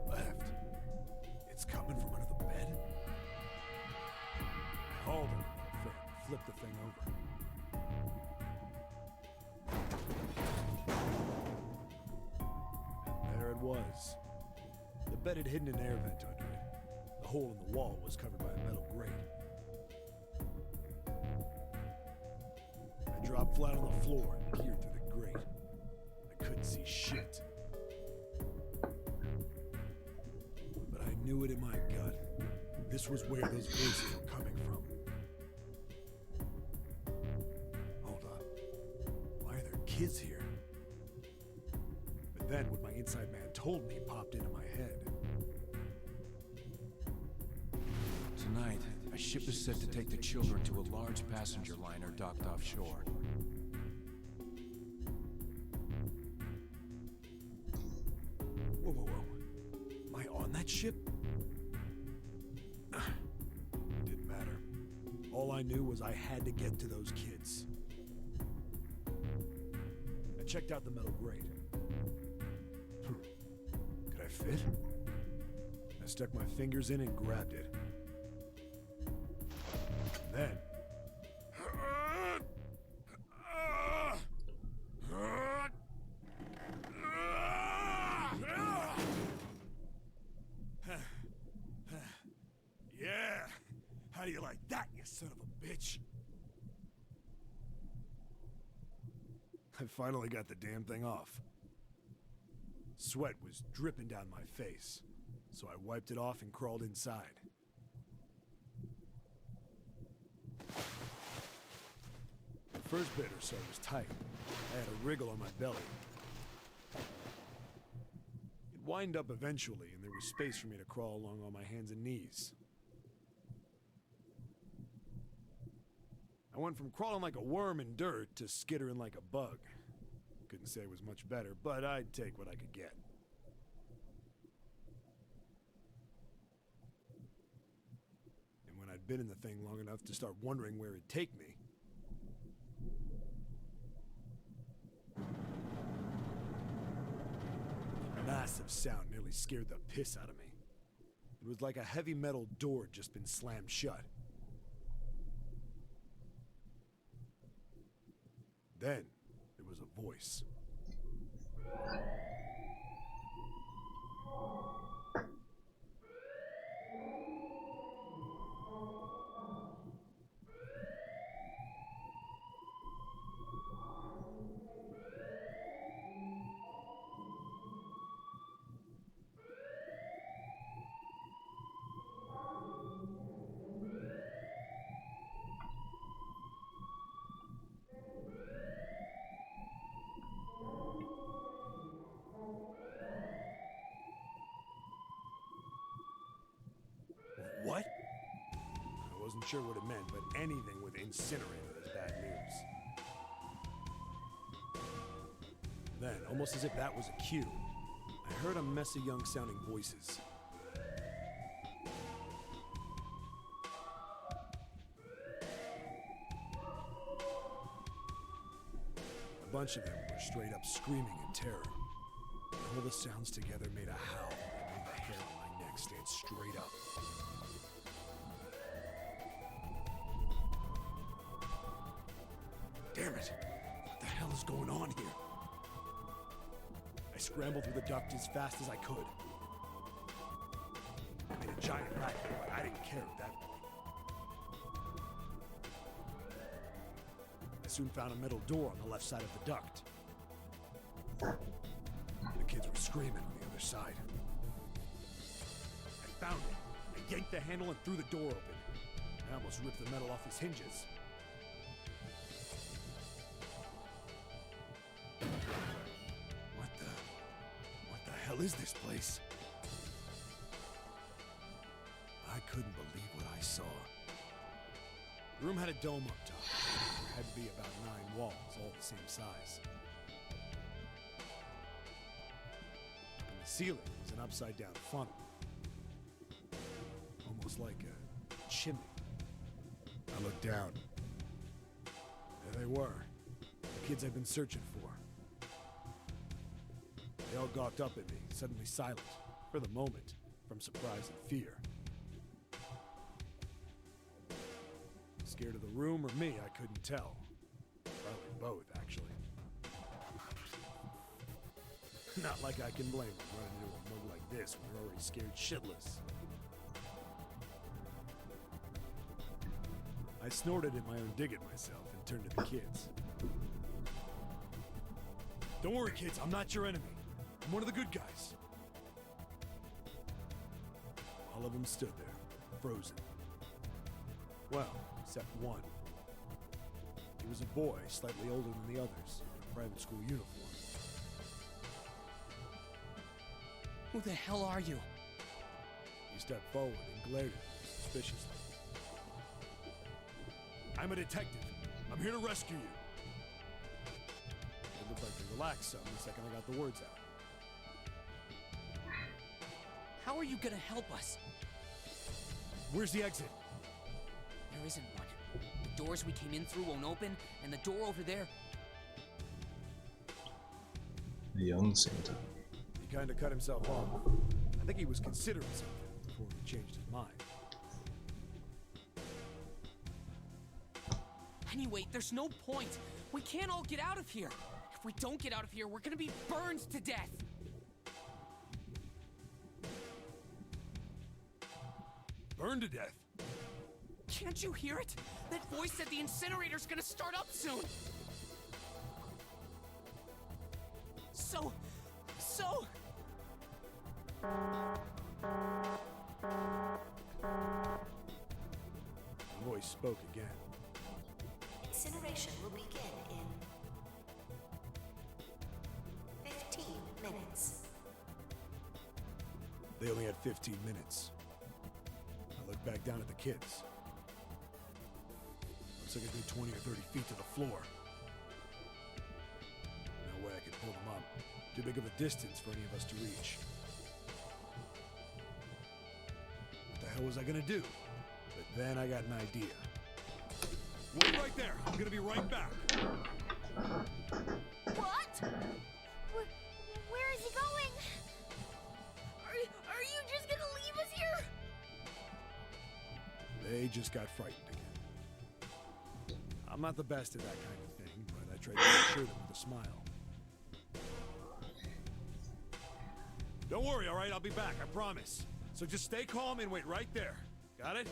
Speaker 3: Left. It's coming from under the bed? I hauled on my friend, flipped the thing over. And there it was. The bed had hidden an air vent under it. The hole in the wall was covered by a metal grate. I dropped flat on the floor and peered through the grate. I couldn't see shit. But I knew it in my gut. This was where those voices were coming from. Hold up. Why are there kids here? But then what my inside man told me popped into my head.
Speaker 6: Tonight, a ship is set to take the children to a large passenger liner docked offshore.
Speaker 3: Whoa, whoa, whoa. Am I on that ship? It didn't matter. All I knew was I had to get to those kids. I checked out the metal grate. Could I fit? I stuck my fingers in and grabbed it. Then... yeah! How do you like that, you son of a bitch? I finally got the damn thing off. Sweat was dripping down my face, so I wiped it off and crawled inside. The first bit or so was tight. I had a wriggle on my belly. It wind up eventually, and there was space for me to crawl along on my hands and knees. I went from crawling like a worm in dirt to skittering like a bug. Couldn't say it was much better, but I'd take what I could get. And when I'd been in the thing long enough to start wondering where it'd take me, a massive sound nearly scared the piss out of me. It was like a heavy metal door had just been slammed shut. Then, there was a voice.
Speaker 6: What?
Speaker 3: I wasn't sure what it meant, but anything with incinerator is bad news. Then, almost as if that was a cue, I heard a mess of young-sounding voices. A bunch of them were straight up screaming in terror. All the sounds together made a howl that made the hair on my neck stand straight up. Damn it! What the hell is going on here? I scrambled through the duct as fast as I could. I made a giant racket, but I didn't care at that point. I soon found a metal door on the left side of the duct. The kids were screaming on the other side. I found it. I yanked the handle and threw the door open. I almost ripped the metal off its hinges. What the hell is this place? I couldn't believe what I saw. The room had a dome up top. There had to be about 9 walls, all the same size. Up in the ceiling was an upside-down funnel. Almost like a chimney. I looked down. There they were. The kids I'd been searching for. They all gawked up at me, suddenly silent, for the moment, from surprise and fear. Scared of the room or me, I couldn't tell. Probably both, actually. Not like I can blame them running into a mug like this when they're already scared shitless. I snorted at my own dig at myself and turned to the kids. Don't worry, kids, I'm not your enemy. I'm one of the good guys. All of them stood there, frozen. Well, except one. He was a boy, slightly older than the others, in a private school uniform.
Speaker 7: Who the hell are you?
Speaker 3: He stepped forward and glared at me suspiciously. I'm a detective. I'm here to rescue you. It looked like they relaxed some the second I got the words out.
Speaker 7: How are you gonna help us?
Speaker 3: Where's the exit?
Speaker 7: There isn't one. The doors we came in through won't open, and the door over there...
Speaker 1: The young Santa.
Speaker 3: He kind of cut himself off. I think he was considering something before he changed his mind.
Speaker 7: Anyway, there's no point. We can't all get out of here. If we don't get out of here, we're gonna be burned to death.
Speaker 3: Burned to death?
Speaker 7: Can't you hear it? That voice said the incinerator's gonna start up soon. So... The voice spoke again.
Speaker 8: Incineration will begin in 15 minutes.
Speaker 3: They only had 15 minutes. I looked back down at the kids. Looks like a good 20 or 30 feet to the floor. No way I could pull them up. Too big of a distance for any of us to reach. What the hell was I gonna do? But then I got an idea. Wait right there. I'm gonna be right back.
Speaker 4: What? Where is he going? Are you just gonna leave us here?
Speaker 3: They just got frightened again. I'm not the best at that kind of thing, but I tried to reassure them with a smile. Don't worry, all right? I'll be back, I promise. So just stay calm and wait right there. Got it?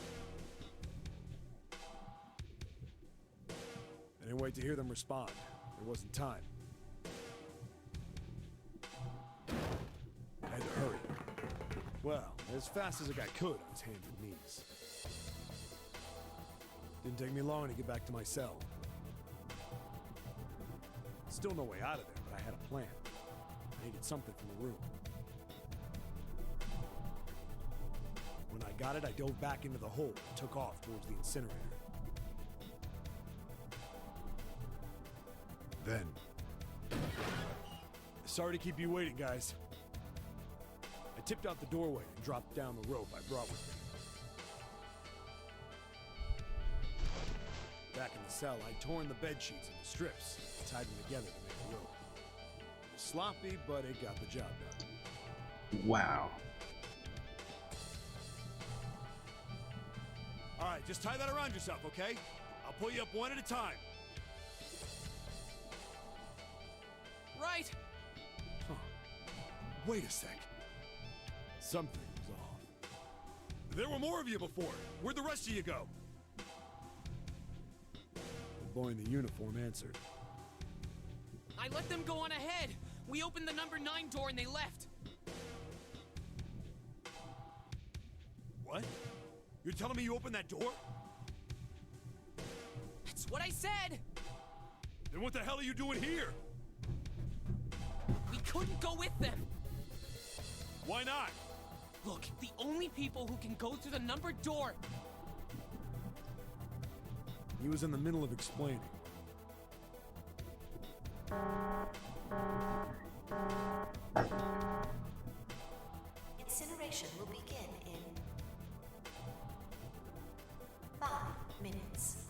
Speaker 3: I didn't wait to hear them respond. There wasn't time. I had to hurry. Well, as fast as I could on his hands and knees. Didn't take me long to get back to my cell. Still no way out of there, but I had a plan. I needed something from the room. When I got it, I dove back into the hole and took off towards the incinerator. Then... Sorry to keep you waiting, guys. I tipped out the doorway and dropped down the rope I brought with me. Back in the cell, I'd torn the bed sheets into strips and tied them together to make a rope. It was sloppy, but it got the job done.
Speaker 1: Wow.
Speaker 3: All right, just tie that around yourself, okay? I'll pull you up one at a time.
Speaker 7: Right.
Speaker 3: Huh. Wait a sec. Something was off. There were more of you before. Where'd the rest of you go? The boy in the uniform answered.
Speaker 7: I let them go on ahead. We opened the number 9 door and they left.
Speaker 3: What? You're telling me you opened that door?
Speaker 7: That's what I said.
Speaker 3: Then what the hell are you doing here?
Speaker 7: We couldn't go with them.
Speaker 3: Why not?
Speaker 7: Look, the only people who can go through the numbered door.
Speaker 3: He was in the middle of explaining.
Speaker 8: Incineration will begin in 5 minutes.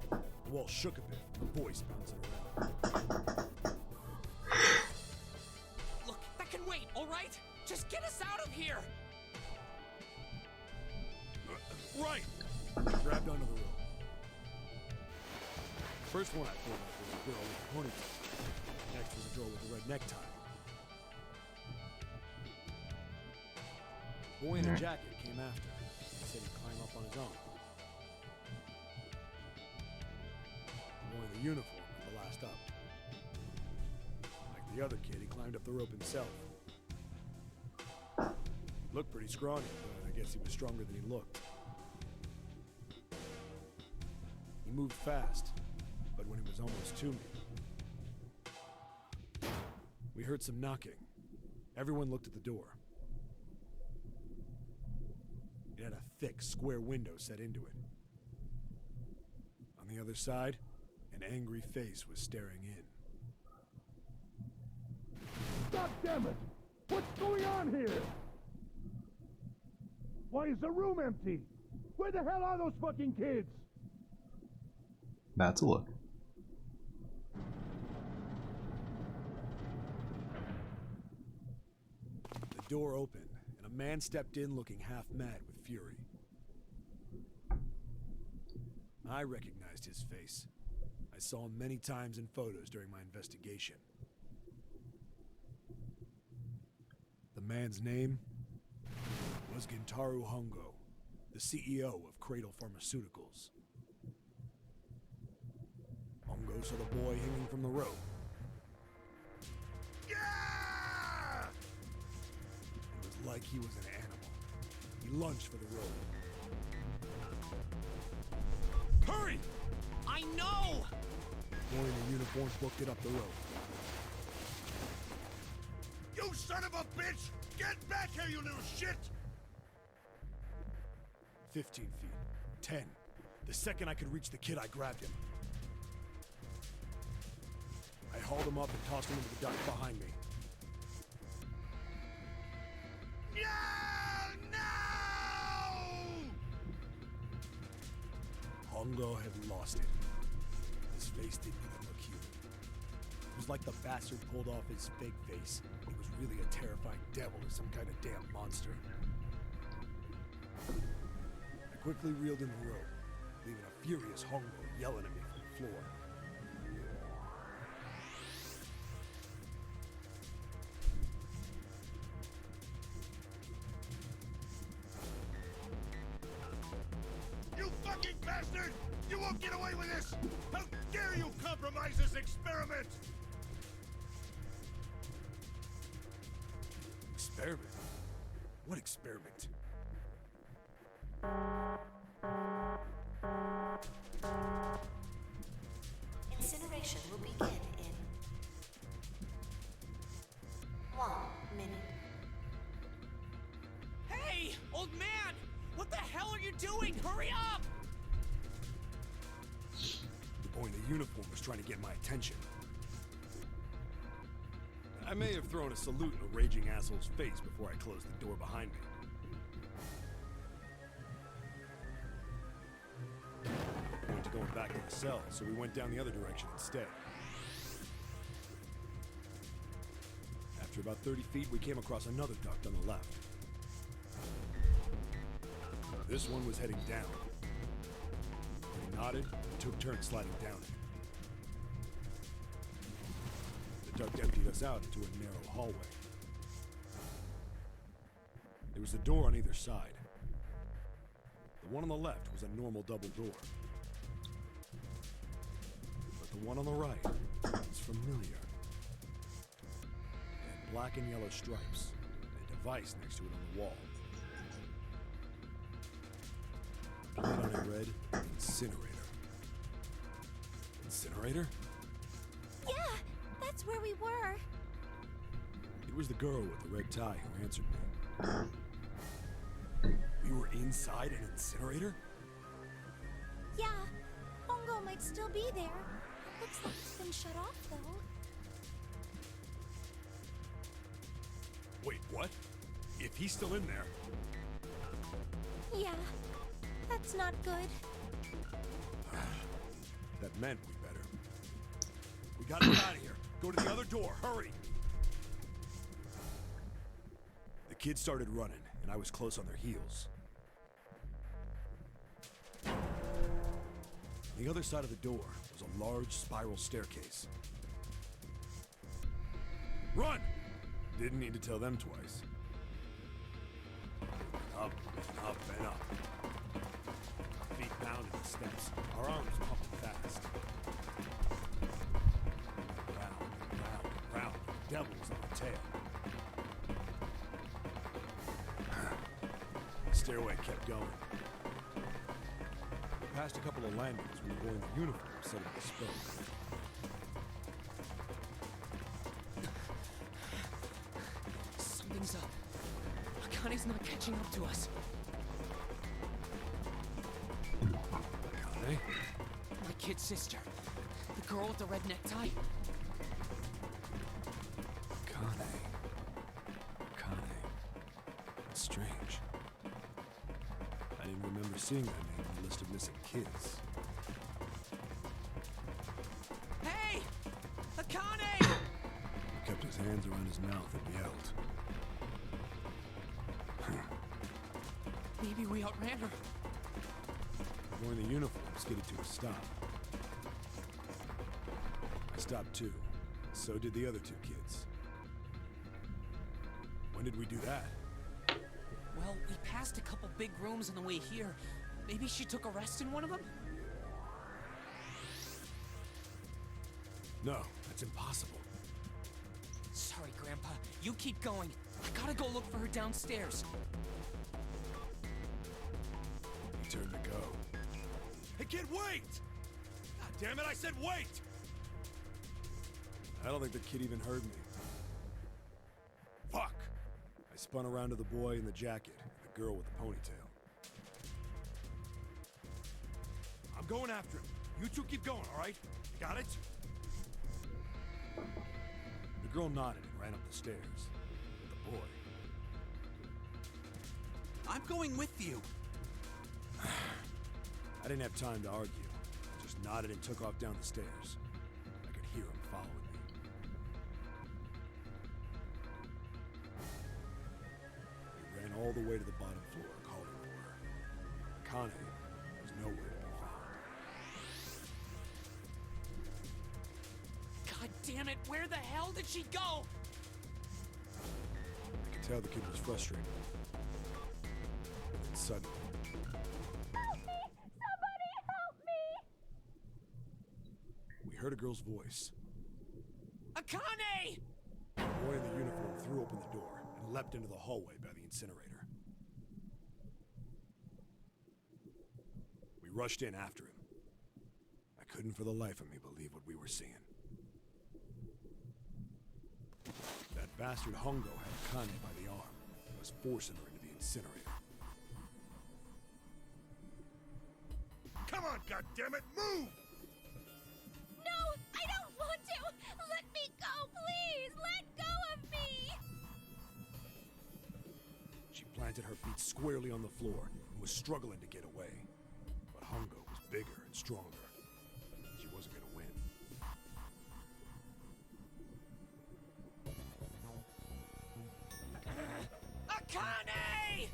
Speaker 3: The wall shook a bit, her voice bouncing around.
Speaker 7: Look, that can wait, all right? Just get us out of here.
Speaker 3: Right! Grabbed onto the rope. First one I pulled up was a girl with a ponytail. Next was a girl with a red necktie. The boy in a jacket came after. He said he'd climb up on his own. The boy in the uniform was the last up. Like the other kid, he climbed up the rope himself. Looked pretty scrawny, but I guess he was stronger than he looked. He moved fast, but when he was almost to me, we heard some knocking. Everyone looked at the door. It had a thick, square window set into it. On the other side, an angry face was staring in.
Speaker 9: God damn it! What's going on here? Why is the room empty? Where the hell are those fucking kids?
Speaker 1: That's a look.
Speaker 3: The door opened, and a man stepped in looking half mad with fury. I recognized his face. I saw him many times in photos during my investigation. The man's name was Gintaru Hongo, the CEO of Cradle Pharmaceuticals. Hongo saw the boy hanging from the rope.
Speaker 9: Yeah!
Speaker 3: It was like he was an animal. He lunged for the rope. Hurry!
Speaker 7: I know!
Speaker 3: The boy in the uniform booked it up the rope.
Speaker 9: You son of a bitch! Get back here, you little shit!
Speaker 3: 15 feet. 10. The second I could reach the kid, I grabbed him. I hauled him up and tossed him into the duct behind me.
Speaker 9: No! No!
Speaker 3: Hongo had lost it. His face didn't even look human. It was like the bastard pulled off his fake face. He was really a terrifying devil or some kind of damn monster. I quickly reeled in the rope, leaving a furious Hongo yelling at me from the floor.
Speaker 9: You fucking bastard! You won't get away with this! How dare you compromise this experiment!
Speaker 3: Experiment? What experiment?
Speaker 8: Incineration will begin in 1 minute.
Speaker 7: Hey! Old man! What the hell are you doing? Hurry up!
Speaker 3: The boy in the uniform was trying to get my attention. I may have thrown a salute in the raging asshole's face before I closed the door behind me. No point to going back to the cell, so we went down the other direction instead. After about 30 feet, we came across another duct on the left. This one was heading down. We nodded and took turns sliding down it. The duct emptied us out into a narrow hallway. There was a door on either side. The one on the left was a normal double door. But the one on the right was familiar. It had black and yellow stripes, and a device next to it on the wall. Plate on it read, Incinerator. Incinerator?
Speaker 4: Yeah, that's where we were.
Speaker 3: It was the girl with the red tie who answered me. We were inside an incinerator?
Speaker 4: Yeah, Hongo might still be there. Looks like it's been shut off, though.
Speaker 3: Wait, what? If he's still in there...
Speaker 4: Yeah, that's not good.
Speaker 3: That meant we better. We gotta get out of here. Go to the other door, hurry! The kids started running, and I was close on their heels. On the other side of the door was a large spiral staircase. Run! Didn't need to tell them twice. Up and up and up. Our feet pounded the steps, our arms pumping fast. Round and round and round, the devil was on our tail. The stairway kept going. We passed a couple of landings when the boy in the uniform suddenly spoke.
Speaker 7: Something's up. Akane's not catching up to us.
Speaker 3: Akane?
Speaker 7: My kid sister. The girl with the red necktie.
Speaker 3: Akane. That's strange. I didn't remember seeing that name on the list of missing kids.
Speaker 7: Hey! Akane!
Speaker 3: He kept his hands around his mouth and yelled.
Speaker 7: Maybe we outran her.
Speaker 3: The boy in the uniform skidded to a stop. I stopped too. So did the other two kids. When did we do that?
Speaker 7: Well, we passed a couple big rooms on the way here. Maybe she took a rest in one of them?
Speaker 3: No, that's impossible.
Speaker 7: Sorry, Grandpa. You keep going. I gotta go look for her downstairs.
Speaker 3: He turned to go. Hey kid, wait! God damn it, I said wait! I don't think the kid even heard me. Fuck! I spun around to the boy in the jacket and the girl with the ponytail. I'm going after him. You two keep going, alright? Got it? The girl nodded and ran up the stairs. But the boy...
Speaker 5: I'm going with you.
Speaker 3: I didn't have time to argue. I just nodded and took off down the stairs. I could hear him following me. We ran all the way to the bottom floor, calling for her. Akane was nowhere to be found.
Speaker 7: God damn it, where the hell did she go?
Speaker 3: I could tell the kid was frustrated. And then suddenly...
Speaker 4: Help me! Somebody help me!
Speaker 3: we heard a girl's voice.
Speaker 7: Akane!
Speaker 3: The boy in the uniform threw open the door and leapt into the hallway by the incinerator. We rushed in after him. I couldn't for the life of me believe what we were seeing. That bastard Hongo had Akane by the arm and was forcing her into the incinerator.
Speaker 9: goddammit, move!
Speaker 4: No, I don't want to! Let me go, please! Let go of me!
Speaker 3: She planted her feet squarely on the floor and was struggling to get away. But Hongo was bigger and stronger. She wasn't gonna win.
Speaker 7: Akane!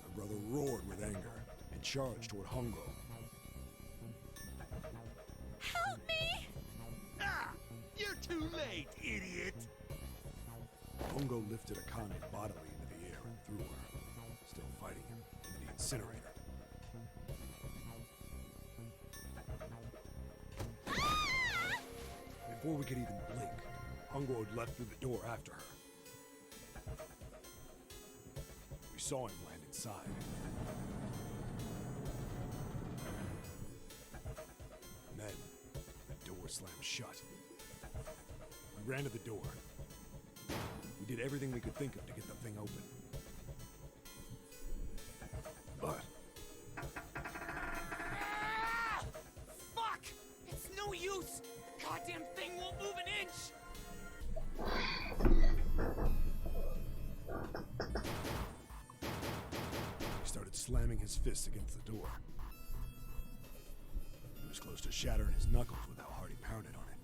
Speaker 3: My brother roared with anger and charged toward Hongo.
Speaker 4: Help me!
Speaker 9: Ah! You're too late, idiot!
Speaker 3: Hongo lifted Akane bodily into the air and threw her, still fighting him, into the incinerator. Before we could even blink, Hongo had leapt through the door after her. We saw him land inside. And then, the door slammed shut. We ran to the door. We did everything we could think of to get the thing open. But
Speaker 7: Ah! Fuck! It's no use! Goddamn thing won't move an inch!
Speaker 3: he started slamming his fists against the door. He was close to shattering his knuckles with how hard he pounded on it.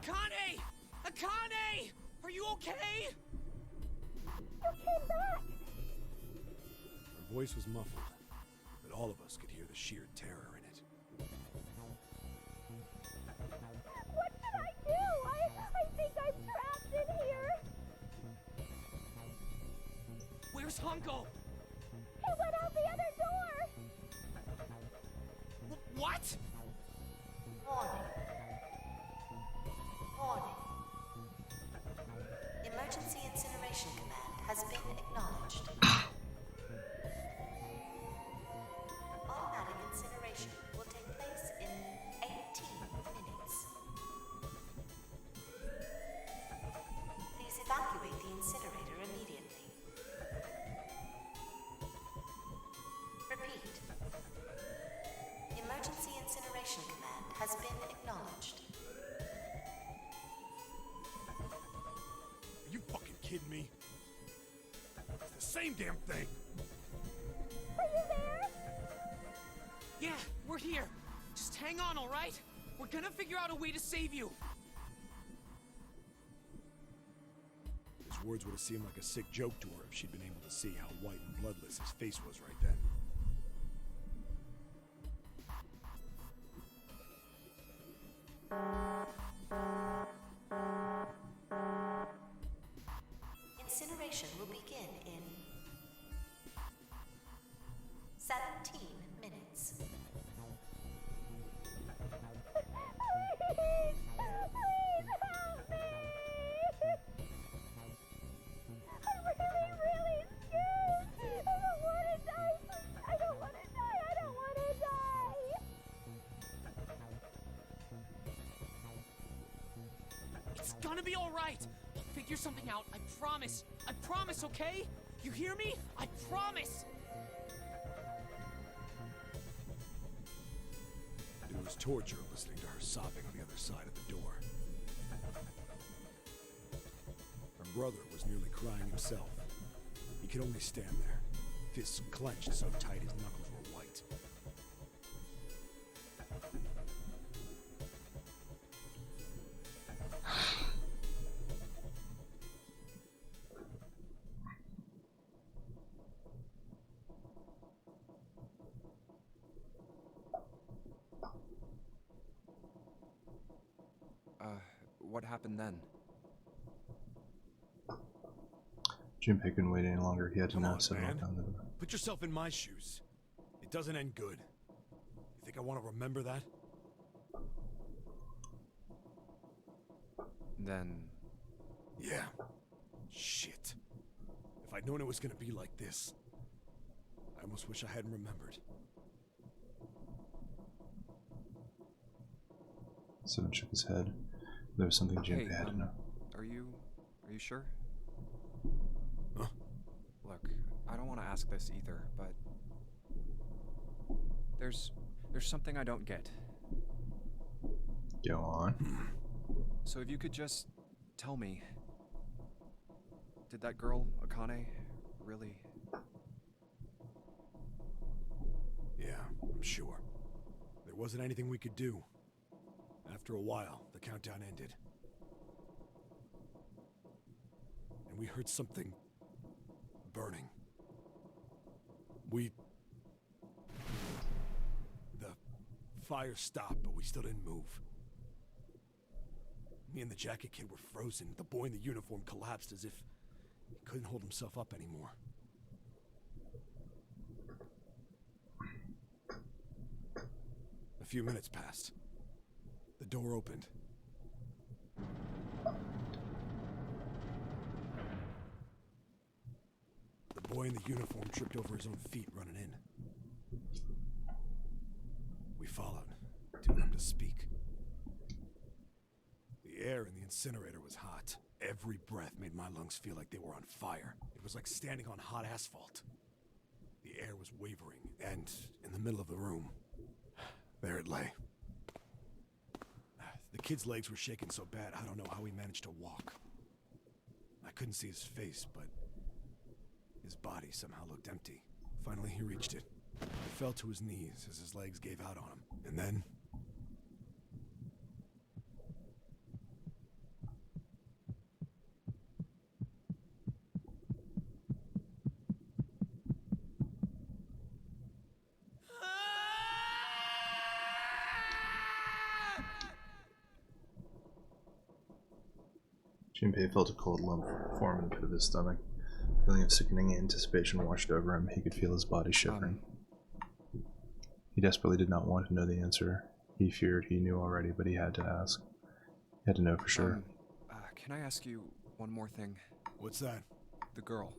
Speaker 7: Akane! Akane! Are you okay?
Speaker 4: You came back!
Speaker 3: Her voice was muffled, but all of us could hear the sheer terror in it.
Speaker 4: What can I do? I think I'm trapped in here!
Speaker 7: Where's Hongo?
Speaker 4: He went out the other door!
Speaker 7: What?
Speaker 8: Warning. Warning. Emergency incineration command has been acknowledged. Automatic incineration will take place in 18 minutes. Please evacuate the incinerator immediately. Repeat. Emergency incineration command has been acknowledged.
Speaker 3: Are you fucking kidding me? It's the same damn thing!
Speaker 4: Are you there?
Speaker 7: Yeah, we're here. Just hang on, all right? We're gonna figure out a way to save you.
Speaker 3: His words would have seemed like a sick joke to her if she'd been able to see how white and bloodless his face was right then.
Speaker 8: Incineration will begin in 17 minutes.
Speaker 4: Please! Please help me! I'm really, really scared! I don't want to die! I don't want to die! I don't want to die!
Speaker 7: It's gonna be all right. I'll figure something out. I promise. I promise, okay? You hear me? I promise.
Speaker 3: It was torture listening to her sobbing on the other side of the door. Her brother was nearly crying himself. He could only stand there, fists clenched so tight his knuckles were white.
Speaker 2: What happened then?
Speaker 1: Junpei couldn't wait any longer. He had to
Speaker 3: Come
Speaker 1: now
Speaker 3: on,
Speaker 1: set
Speaker 3: man.
Speaker 1: down the door.
Speaker 3: Put yourself in my shoes. It doesn't end good. You think I want to remember that?
Speaker 2: Then...
Speaker 3: Yeah. Shit. If I'd known it was gonna be like this, I almost wish I hadn't remembered.
Speaker 1: Seven shook his head. There was something Junpei had to know.
Speaker 2: Are you sure?
Speaker 3: Huh?
Speaker 2: Look, I don't want to ask this either, but there's something I don't get.
Speaker 1: Go on.
Speaker 2: So if you could just tell me, did that girl, Akane, really...
Speaker 3: Yeah, I'm sure. There wasn't anything we could do. After a while, the countdown ended. And we heard something burning. The fire stopped, but we still didn't move. Me and the jacket kid were frozen. The boy in the uniform collapsed as if he couldn't hold himself up anymore. A few minutes passed. The door opened. The boy in the uniform tripped over his own feet running in. We followed, too numb to speak. The air in the incinerator was hot. Every breath made my lungs feel like they were on fire. It was like standing on hot asphalt. The air was wavering, and in the middle of the room, there it lay. The kid's legs were shaking so bad, I don't know how he managed to walk. I couldn't see his face, but his body somehow looked empty. Finally, he reached it. He fell to his knees as his legs gave out on him. And then...
Speaker 1: Junpei felt a cold lump form in the pit of his stomach. A feeling of sickening anticipation washed over him. He could feel his body shivering. He desperately did not want to know the answer. He feared he knew already, but he had to ask. He had to know for sure.
Speaker 2: Can I ask you one more thing?
Speaker 3: What's that?
Speaker 2: The girl,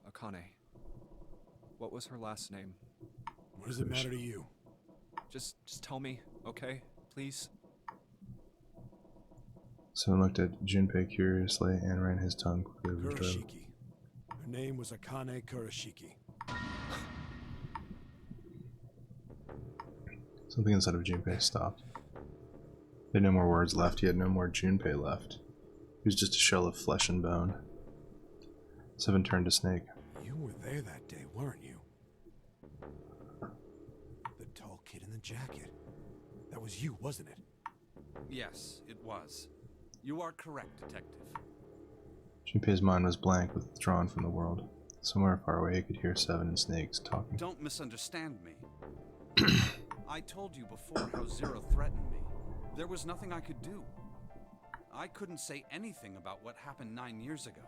Speaker 2: Akane. What was her last name?
Speaker 3: What does it matter to you?
Speaker 2: Just tell me, okay? Please?
Speaker 1: Someone looked at Junpei curiously and ran his tongue quickly over his throat.
Speaker 3: Kurashiki. Her name was Akane Kurashiki.
Speaker 1: Something inside of Junpei stopped. He had no more words left. He had no more Junpei left. He was just a shell of flesh and bone. Seven turned to Snake.
Speaker 3: You were there that day, weren't you? The tall kid in the jacket. That was you, wasn't it?
Speaker 5: Yes, it was. You are correct, Detective.
Speaker 1: Junpei's mind was blank, withdrawn from the world. Somewhere far away he could hear Seven and Snakes talking.
Speaker 5: Don't misunderstand me. I told you before how Zero threatened me. There was nothing I could do. I couldn't say anything about what happened 9 years ago.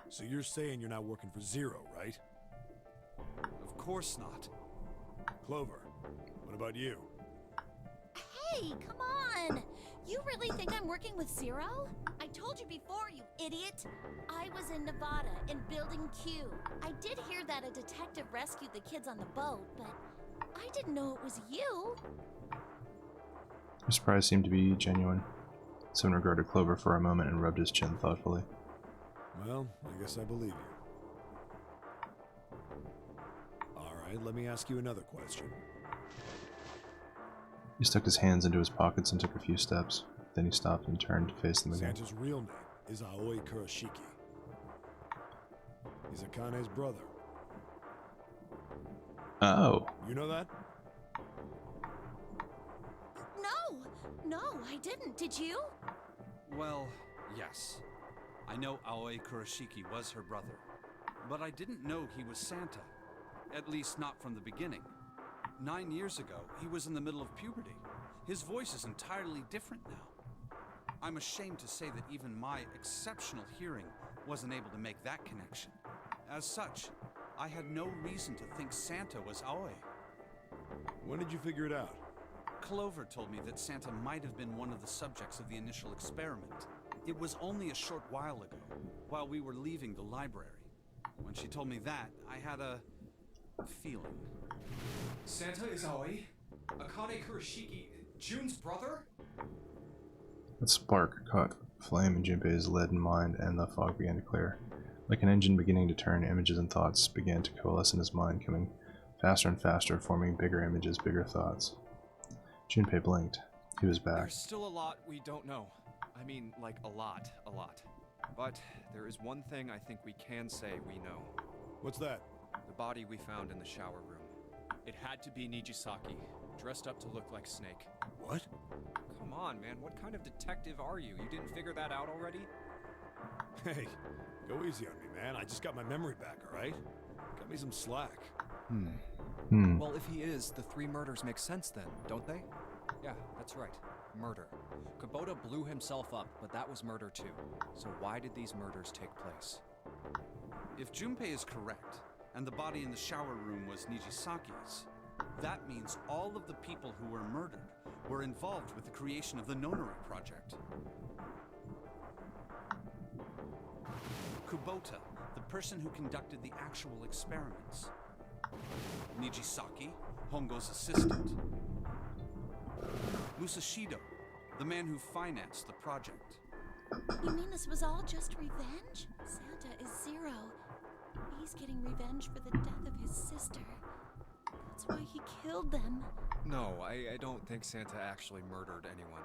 Speaker 3: So you're saying you're not working for Zero, right?
Speaker 5: Of course not.
Speaker 3: Clover, what about you?
Speaker 4: Hey, come on! You really think I'm working with Zero? I told you before, you idiot! I was in Nevada, in Building Q. I did hear that a detective rescued the kids on the boat, but I didn't know it was you.
Speaker 1: Her surprise seemed to be genuine. Seven regarded Clover for a moment and rubbed his chin thoughtfully.
Speaker 3: Well, I guess I believe you. Alright, let me ask you another question.
Speaker 1: He stuck his hands into his pockets and took a few steps. Then he stopped and turned to face them again.
Speaker 3: Santa's real name is Aoi Kurashiki. He's Akane's brother.
Speaker 1: Oh.
Speaker 3: You know that?
Speaker 4: No, I didn't. Did you?
Speaker 5: Well, yes. I know Aoi Kurashiki was her brother, but I didn't know he was Santa. At least not from the beginning. 9 years ago, he was in the middle of puberty. His voice is entirely different now. I'm ashamed to say that even my exceptional hearing wasn't able to make that connection. As such, I had no reason to think Santa was Aoi.
Speaker 3: When did you figure it out?
Speaker 5: Clover told me that Santa might have been one of the subjects of the initial experiment. It was only a short while ago, while we were leaving the library. When she told me that, I had a feeling.
Speaker 2: Santa is Aoi? Akane Kurashiki, June's brother?
Speaker 1: That spark caught flame in Junpei's leaden mind, and the fog began to clear. Like an engine beginning to turn, images and thoughts began to coalesce in his mind, coming faster and faster, forming bigger images, bigger thoughts. Junpei blinked. He was back.
Speaker 2: There's still a lot we don't know. I mean, like a lot. But there is one thing I think we can say we know.
Speaker 3: What's that?
Speaker 2: The body we found in the shower room. It had to be Nijisaki, dressed up to look like Snake.
Speaker 3: What?
Speaker 2: Come on, man, what kind of detective are you? You didn't figure that out already?
Speaker 3: Hey, go easy on me, man. I just got my memory back, alright? Cut me some slack.
Speaker 2: Well, if he is, the 3 murders make sense then, don't they? Yeah, that's right. Murder. Kubota blew himself up, but that was murder too. So why did these murders take place?
Speaker 5: If Junpei is correct, and the body in the shower room was Nijisaki's, that means all of the people who were murdered were involved with the creation of the Nonary project. Kubota, the person who conducted the actual experiments. Nijisaki, Hongo's assistant. Musashido, the man who financed the project.
Speaker 4: You mean this was all just revenge? Santa is Zero. He's getting revenge for the death of his sister. That's why he killed them.
Speaker 2: No, I don't think Santa actually murdered anyone.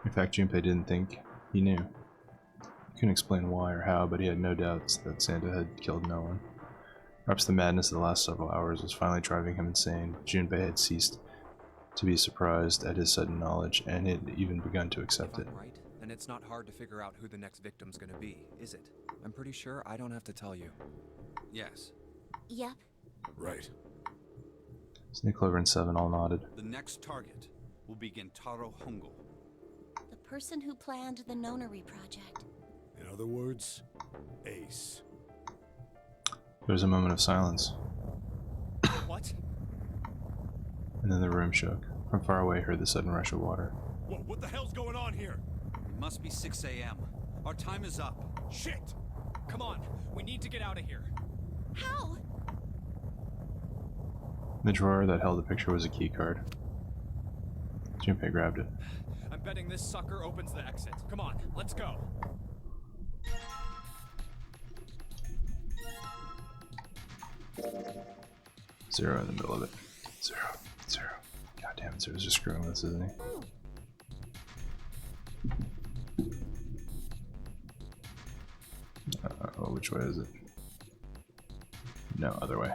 Speaker 1: In fact, Junpei didn't think he knew. He couldn't explain why or how, but he had no doubts that Santa had killed no one. Perhaps the madness of the last several hours was finally driving him insane. Junpei had ceased to be surprised at his sudden knowledge, and had even begun to accept it.
Speaker 2: If I'm right, then it's not hard to figure out who the next victim's gonna be, is it? I'm pretty sure I don't have to tell you.
Speaker 5: Yes.
Speaker 4: Yep.
Speaker 3: Right.
Speaker 1: Snake, Clover, and Seven all nodded.
Speaker 5: The next target will be Gentaro Hongo.
Speaker 4: The person who planned the Nonary project.
Speaker 3: In other words, Ace.
Speaker 1: There was a moment of silence,
Speaker 7: What?
Speaker 1: and then the room shook. From far away, heard the sudden rush of water.
Speaker 3: Whoa, what the hell's going on here?
Speaker 5: It must be 6 a.m. Our time is up.
Speaker 3: Shit!
Speaker 7: Come on, we need to get out of here.
Speaker 4: How?
Speaker 1: The drawer that held the picture was a key card. Junpei grabbed it.
Speaker 7: I'm betting this sucker opens the exit. Come on, let's go.
Speaker 1: Zero in the middle of it. Zero. God damn it, Zero's just screwing with us, isn't he? Oh, which way is it? No, other way.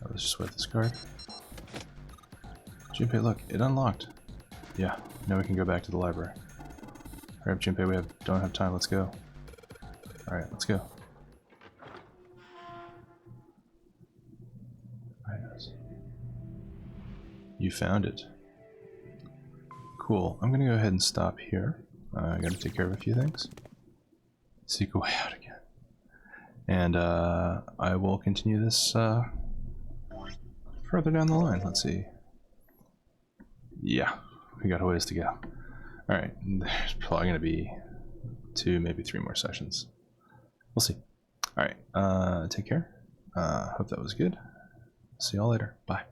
Speaker 1: Let's just swipe this card. Junpei, look, it unlocked. Yeah, now we can go back to the library. Alright, Junpei, we don't have time, let's go. Alright, let's go. You found it. Cool. I'm gonna go ahead and stop here. I gotta take care of a few things. Seek a way out again. And I will continue this further down the line. Let's see. Yeah, we got a ways to go. Alright, there's probably gonna be 2, maybe 3 more sessions. We'll see. Alright, take care. Hope that was good. See y'all later. Bye.